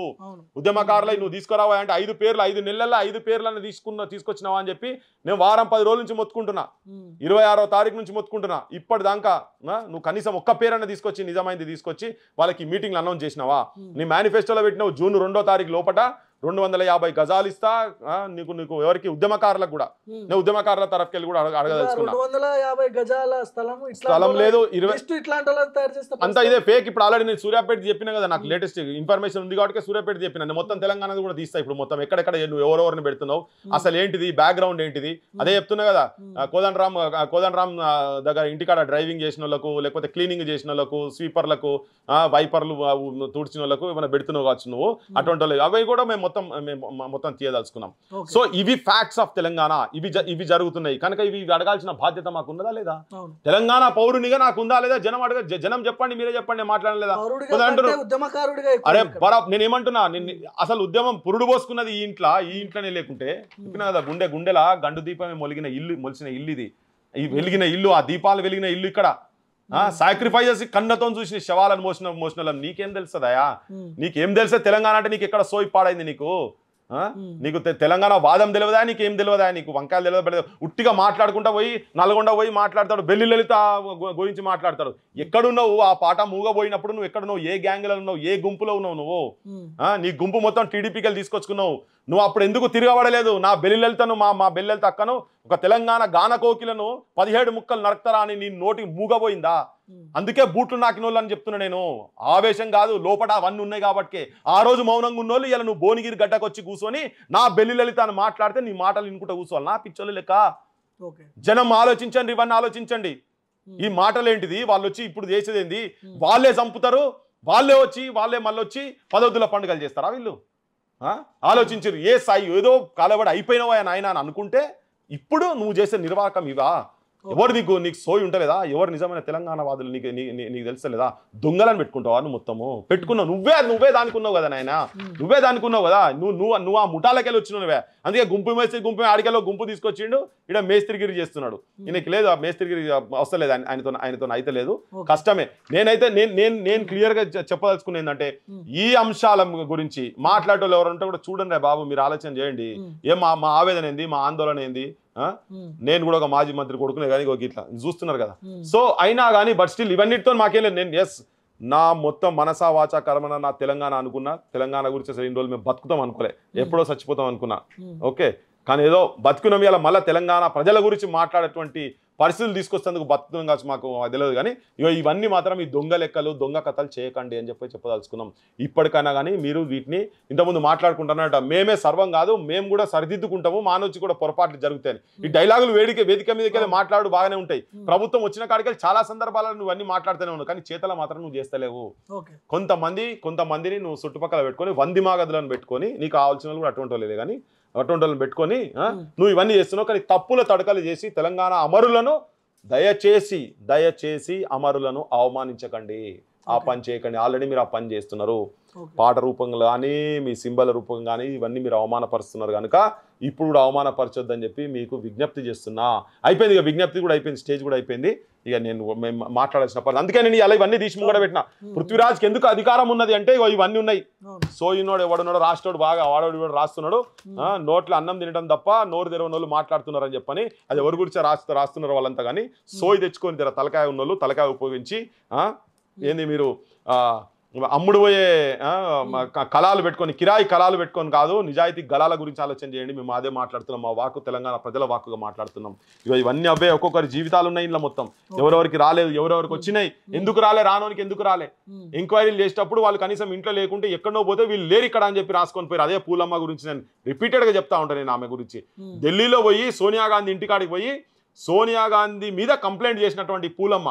Speaker 2: ఉద్యమకారులై నువ్వు తీసుకురావా అంటే 5 నెలల్లో 5 పేర్లను తీసుకొచ్చినావా అని చెప్పి నేను వారం 10 రోజుల నుంచి మొత్తుకుంటున్నా 26వ తారీఖు నుంచి మొత్తుకుంటున్నా ఇప్పటిదాకా నువ్వు కనీసం ఒక్క పేరన్న తీసుకొచ్చి నిజమైంది తీసుకొచ్చి వాళ్ళకి మీటింగ్లు అనౌన్స్ చేసినావా నీ మేనిఫెస్టోలో పెట్టినావు జూన్ 2వ తారీఖు లోపల 250 గజాలు ఇస్తా నీకు ఎవరికి ఉద్యమకారులకు కూడా నేను ఉద్యమకారుల తరఫుకెళ్ళి కూడా అడగదలుచుకున్నా
Speaker 1: 250 గజాల
Speaker 2: స్థలం లేదు అంతా ఇదే ఫేక్ ఇప్పుడు ఆల్రెడీ నేను సూర్యాపేట చెప్పిన కదా నాకు లేటెస్ట్ ఇన్ఫర్మేషన్ ఉంది కాబట్టి సూర్యాపేట చెప్పిన నేను మొత్తం తెలంగాణ కూడా తీస్తా ఇప్పుడు మొత్తం ఎక్కడెక్కడ నువ్వు ఎవరెవరిని పెడుతున్నావు అసలు ఏంటిది బ్యాక్గ్రౌండ్ ఏంటిది అదే చెప్తున్నా కదా కోదండరామ్ దగ్గర ఇంటికాడ డ్రైవింగ్ చేసిన వాళ్ళకు లేకపోతే క్లీనింగ్ చేసిన వాళ్ళకు స్వీపర్లకు వైపర్లు తుడిచిన వాళ్ళకు ఏమైనా పెడుతున్నావు కావచ్చు నువ్వు అటువంటి వాళ్ళు అవి కూడా మేము మొత్తం తీయదలుచుకున్నాం సో ఇవి ఫ్యాక్ట్స్ ఆఫ్ తెలంగాణ ఇవి జరుగుతున్నాయి కనుక ఇవి అడగాల్సిన బాధ్యత మాకు ఉన్నదా లేదా తెలంగాణ పౌరునిగా నాకు ఉందా లేదా జనం చెప్పండి మీరే చెప్పండి మాట్లాడలేదా అరే నేనేమంటున్నా అసలు ఉద్యమం పురుడు పోసుకున్నది ఈ ఇంట్లోనే లేకుంటే కదా గుండెలా గండు దీపమే మొలిసిన ఇల్లు ఇది వెలిగిన ఇల్లు ఆ దీపాలు వెలిగిన ఇల్లు ఇక్కడ సాక్రిఫైజెస్ కన్నతో చూసిన శవాలను మోసిన నీకేం తెలుస్తుందయా నీకేం తెలుసా తెలంగాణ అంటే నీకు ఎక్కడ సోయి పాడైంది నీకు తెలంగాణ వాదం తెలియదా నీకేం తెలియదా నీకు వంకాయలు తెలియదు ఉట్టిగా మాట్లాడుకుంటా పోయి నల్గొండ పోయి మాట్లాడతాడు బెల్లి లలిత గురించి మాట్లాడతాడు ఎక్కడున్నావు ఆ పాట మూగబోయినప్పుడు నువ్వు ఎక్కడున్నావు ఏ గ్యాంగ్లో ఉన్నావు ఏ గుంపులో ఉన్నావు నువ్వు నీ గుంపు మొత్తం టీడీపీకి తీసుకొచ్చుకున్నావు నువ్వు అప్పుడు ఎందుకు తిరగబడలేదు నా బెల్లి లలితను మా బెల్లి లలిత అక్కను ఒక తెలంగాణ గాన కోకిలను 17 ముక్కలు నరకతారా అని నీ నోటికి మూగబోయిందా అందుకే బూట్లు నాకినోళ్ళు అని చెప్తున్నా నేను ఆవేశం కాదు లోపల అవన్నీ ఉన్నాయి కాబట్టి ఆ రోజు మౌనంగా ఉన్నోళ్ళు ఇలా నువ్వు భువనగిరి గడ్డకు వచ్చి కూర్చొని నా బెల్లి లలిత అని మాట్లాడితే నీ మాటలు వినుకుంటా కూర్చోవాలి నా పిచ్చోళ్ళు లెక్క జనం ఆలోచించండి ఇవన్నీ ఆలోచించండి ఈ మాటలు ఏంటిది వాళ్ళు వచ్చి ఇప్పుడు చేసేది ఏంది వాళ్ళే చంపుతారు వాళ్ళే మళ్ళీ వచ్చి పదవుల పండుగలు చేస్తారా వీళ్ళు ఆలోచించారు ఏ స్థాయి ఏదో కాలబడి అయిపోయినవా ఆయన అని అనుకుంటే ఇప్పుడు నువ్వు చేసే నిర్వాహకం ఇవా ఎవరు నీకు సోయి ఉంటలేదా ఎవరు నిజమైన తెలంగాణ వాదులు నీకు తెలుస్తలేదా దొంగలను పెట్టుకుంటావా నువ్వు మొత్తము పెట్టుకున్నావు నువ్వే దానికున్నావు కదా నాయన నువ్వే దానికున్నావు కదా నువ్వు ఆ ముఠాలకెళ్ళి వచ్చినవే అందుకే గుంపు ఆడికెళ్ళో గుంపు తీసుకొచ్చిండు ఇక్కడ మేస్త్రిగిరి చేస్తున్నాడు ఈయనకి లేదు ఆ మేస్త్రిగిరి వస్తలేదు ఆయనతో అయితే లేదు కష్టమే నేను క్లియర్ గా చెప్పదలుచుకున్నా ఏంటంటే ఈ అంశాల గురించి మాట్లాడేవాళ్ళు ఎవరు ఉంటే కూడా చూడండి బాబు మీరు ఆలోచన చేయండి ఏం మా ఆవేదన ఏంది మా ఆందోళన ఏంది నేను కూడా ఒక మాజీ మంత్రి కొడుకునే కానీ ఇట్లా చూస్తున్నారు కదా సో అయినా కానీ బట్ స్టిల్ ఇవన్నిటితో మాకేం లేదు నేను ఎస్ నా మొత్తం మనసా వాచా కర్మన నా తెలంగాణ అనుకున్నా తెలంగాణ గురించి అసలు 2 రోజులు మేము బతుకుతాం అనుకోలే ఎప్పుడో చచ్చిపోతాం అనుకున్నా ఓకే కానీ ఏదో బతుకున్నాం ఇలా మళ్ళీ తెలంగాణ ప్రజల గురించి మాట్లాడేటువంటి పరిస్థితులు తీసుకొస్తేందుకు బతుకుతున్నాం కావచ్చు మాకు తెలియదు కానీ ఇవన్నీ మాత్రం ఈ దొంగ లెక్కలు దొంగ కథలు చేయకండి అని చెప్పదలుచుకున్నాం ఇప్పటికైనా కానీ మీరు వీటిని ఇంతకుముందు మాట్లాడుకుంటున్నారట మేమే సర్వం కాదు మేము కూడా సరిదిద్దుకుంటాము మా నుంచి కూడా పొరపాట్లు జరుగుతాయి ఈ డైలాగులు వేదిక మీదకి మాట్లాడు బాగానే ఉంటాయి ప్రభుత్వం వచ్చిన కాడికి చాలా సందర్భాలలో నువ్వు అన్ని మాట్లాడుతూనే ఉన్నావు కానీ చేతల మాత్రం నువ్వు చేస్తలేవు కొంతమందిని నువ్వు చుట్టుపక్కల పెట్టుకొని వందిమాగదులను పెట్టుకొని నీకు కావాల్సిన వాళ్ళు కూడా అటువంటి వాళ్ళే కానీ అటువంటి వాళ్ళని పెట్టుకొని నువ్వు ఇవన్నీ చేస్తున్నావు. కానీ తప్పుల తడకలు చేసి తెలంగాణ అమరులను దయచేసి అమరులను అవమానించకండి, ఆ పని చేయకండి. ఆల్రెడీ మీరు ఆ పని చేస్తున్నారు. పాట రూపంగా కానీ మీ సింబల్ రూపంగా కానీ ఇవన్నీ మీరు అవమానపరుస్తున్నారు కనుక ఇప్పుడు అవమానపరచొద్దని చెప్పి మీకు విజ్ఞప్తి చేస్తున్నా. అయిపోయింది, ఇక విజ్ఞప్తి కూడా అయిపోయింది, స్టేజ్ కూడా అయిపోయింది. ఇక నేను మాట్లాడాల్సిన పని అందుకే నేను ఇలా ఇవన్నీ తీసి ముంగడ పెట్టిన. పృథ్వీరాజ్కి ఎందుకు అధికారం ఉన్నది అంటే ఇవన్నీ ఉన్నాయి. సోయినోడు ఎవడున్నాడు, రాష్ట్రోడు బాగా వాడోడు రాస్తున్నాడు, నోట్లో అన్నం తినడం తప్ప నోరు తెరవని వాళ్ళు మాట్లాడుతున్నారని చెప్పని అది ఎవరి గురించి రాస్తున్నారు వాళ్ళంతా. కానీ సోయి తెచ్చుకొని తలకాయ ఉన్నోళ్ళు తలకాయ ఉపయోగించి ఏంది మీరు అమ్ముడు పోయే కళాలు పెట్టుకొని కిరాయి కళాలు పెట్టుకొని కాదు, నిజాయితీ గలాల గురించి ఆలోచన చేయండి. మేము అదే మాట్లాడుతున్నాం, మా వాక్కు తెలంగాణ ప్రజల వాక్కుగా మాట్లాడుతున్నాం. ఇవన్నీ అవే ఒక్కొక్కరి జీవితాలు ఉన్నాయి ఇంట్లో మొత్తం. ఎవరెవరికి రాలేదు, ఎవరెవరికి వచ్చినాయి, ఎందుకు రాలే, రానోనికి ఎందుకు రాలే, ఎంక్వైరీలు చేసేటప్పుడు వాళ్ళు కనీసం ఇంట్లో లేకుంటే ఎక్కడో పోతే వీళ్ళు లేరు ఇక్కడ అని చెప్పి రాసుకొని పోయారు. అదే పూలమ్మ గురించి నేను రిపీటెడ్గా చెప్తా ఉంటాను. నేను ఆమె గురించి ఢిల్లీలో పోయి సోనియా గాంధీ ఇంటికాడికి పోయి సోనియా గాంధీ మీద కంప్లైంట్ చేసినటువంటి పూలమ్మ,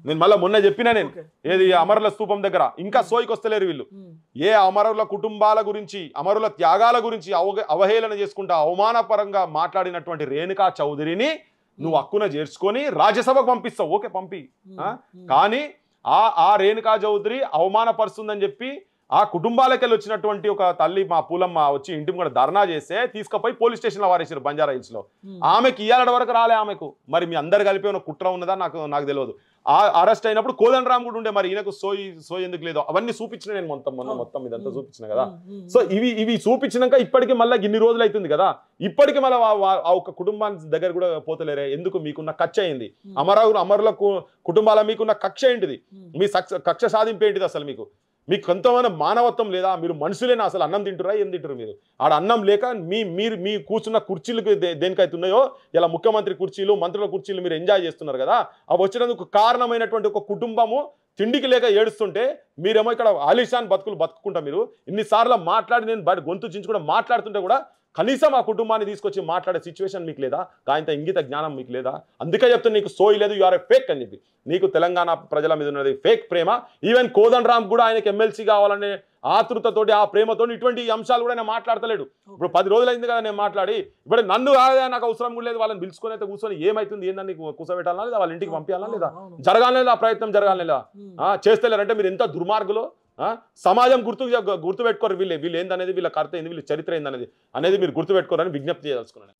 Speaker 2: నేను మళ్ళీ మొన్న చెప్పినా, నేను ఏది అమరుల స్తూపం దగ్గర ఇంకా సోయికి వస్తలేరు వీళ్ళు. ఏ అమరుల కుటుంబాల గురించి, అమరుల త్యాగాల గురించి అవహేళన చేసుకుంటా అవమానపరంగా మాట్లాడినటువంటి రేణుకా చౌదరిని నువ్వు హక్కున చేర్చుకొని రాజ్యసభకు పంపిస్తావు, ఓకే పంపి. కానీ ఆ రేణుకా చౌదరి అవమానపరుస్తుందని చెప్పి ఆ కుటుంబాలకెళ్ళి వచ్చినటువంటి ఒక తల్లి మా పూలమ్మ వచ్చి ఇంటి కూడా ధర్నా చేస్తే తీసుకుపోయి పోలీస్ స్టేషన్లో వారేసారు బంజారా హిల్స్ లో. ఆమెకి ఇయ్యాలటి వరకు రాలే ఆమెకు. మరి మీ అందరు కలిపి ఉన్న కుట్ర ఉన్నదా నాకు తెలియదు. ఆ అరెస్ట్ అయినప్పుడు కోదండరామ్ కూడా ఉండే, మరి ఈయనకు సోయి ఎందుకు లేదు అవన్నీ చూపించిన నేను మొత్తం ఇదంతా చూపించిన కదా. సో ఇవి చూపించినాక ఇప్పటికీ మళ్ళీ ఇన్ని రోజులు అవుతుంది కదా, ఇప్పటికీ మళ్ళీ ఆ ఒక కుటుంబానికి దగ్గర కూడా పోతలేరే. ఎందుకు? మీకున్న కక్ష అయింది. అమరుల కుటుంబాల మీకున్న కక్ష ఏంటిది? మీ కక్ష సాధింపు ఏంటిది? అసలు మీకు కొంతమంది మానవత్వం లేదా? మీరు మనుషులేనా? అసలు అన్నం తింటురా? ఏం తింటారు మీరు? ఆడ అన్నం లేక మీ కూర్చున్న కుర్చీలకు దేనికైతే ఉన్నాయో ఇలా ముఖ్యమంత్రి కుర్చీలు, మంత్రుల కుర్చీలు మీరు ఎంజాయ్ చేస్తున్నారు కదా, అవి వచ్చినందుకు కారణమైనటువంటి ఒక కుటుంబము తిండికి లేక ఏడుస్తుంటే మీరేమో ఇక్కడ ఆలిషాన్ బతుకులు బతుకుంటా మీరు ఇన్నిసార్లు మాట్లాడి నేను బయట గొంతు చించి కూడా మాట్లాడుతుంటే కూడా కనీసం ఆ కుటుంబాన్ని తీసుకొచ్చి మాట్లాడే సిచ్యువేషన్ మీకు లేదా? కాయంత ఇంగిత జ్ఞానం మీకు లేదా? అందుకే చెప్తే నీకు సోయి లేదు, యు ఆర్ ఏ ఫేక్ అని చెప్పి. నీకు తెలంగాణ ప్రజల మీద ఉన్నది ఫేక్ ప్రేమ. ఈవెన్ కోదండరామ్ కూడా ఆయనకి ఎమ్మెల్సీ కావాలనే ఆతృతతోటి ఆ ప్రేమతో ఇటువంటి అంశాలు కూడా ఆయన మాట్లాడతలేడు. ఇప్పుడు 10 రోజులు అయింది కదా నేను మాట్లాడి. ఇప్పుడు నన్ను కాదా, నాకు అవసరం కూడా లేదు, వాళ్ళని పిలుచుకొని అయితే కూర్చొని ఏమైతుంది ఏందని కూర్చోబెట్టాలా లేదా, వాళ్ళ ఇంటికి పంపించాలా లేదా, జరగాలనేదా ఆ ప్రయత్నం జరగాలనేదా? చేస్తలేరంటే మీరు ఎంత దుర్మార్గులో. సమాజం గుర్తుపెట్టుకోరు వీళ్ళు ఏందనేది, వీళ్ళ కర్త ఏంది, వీళ్ళ చరిత్ర ఏందనేది మీరు గుర్తుపెట్టుకోరని విజ్ఞప్తి చేయదలుచుకున్నాను.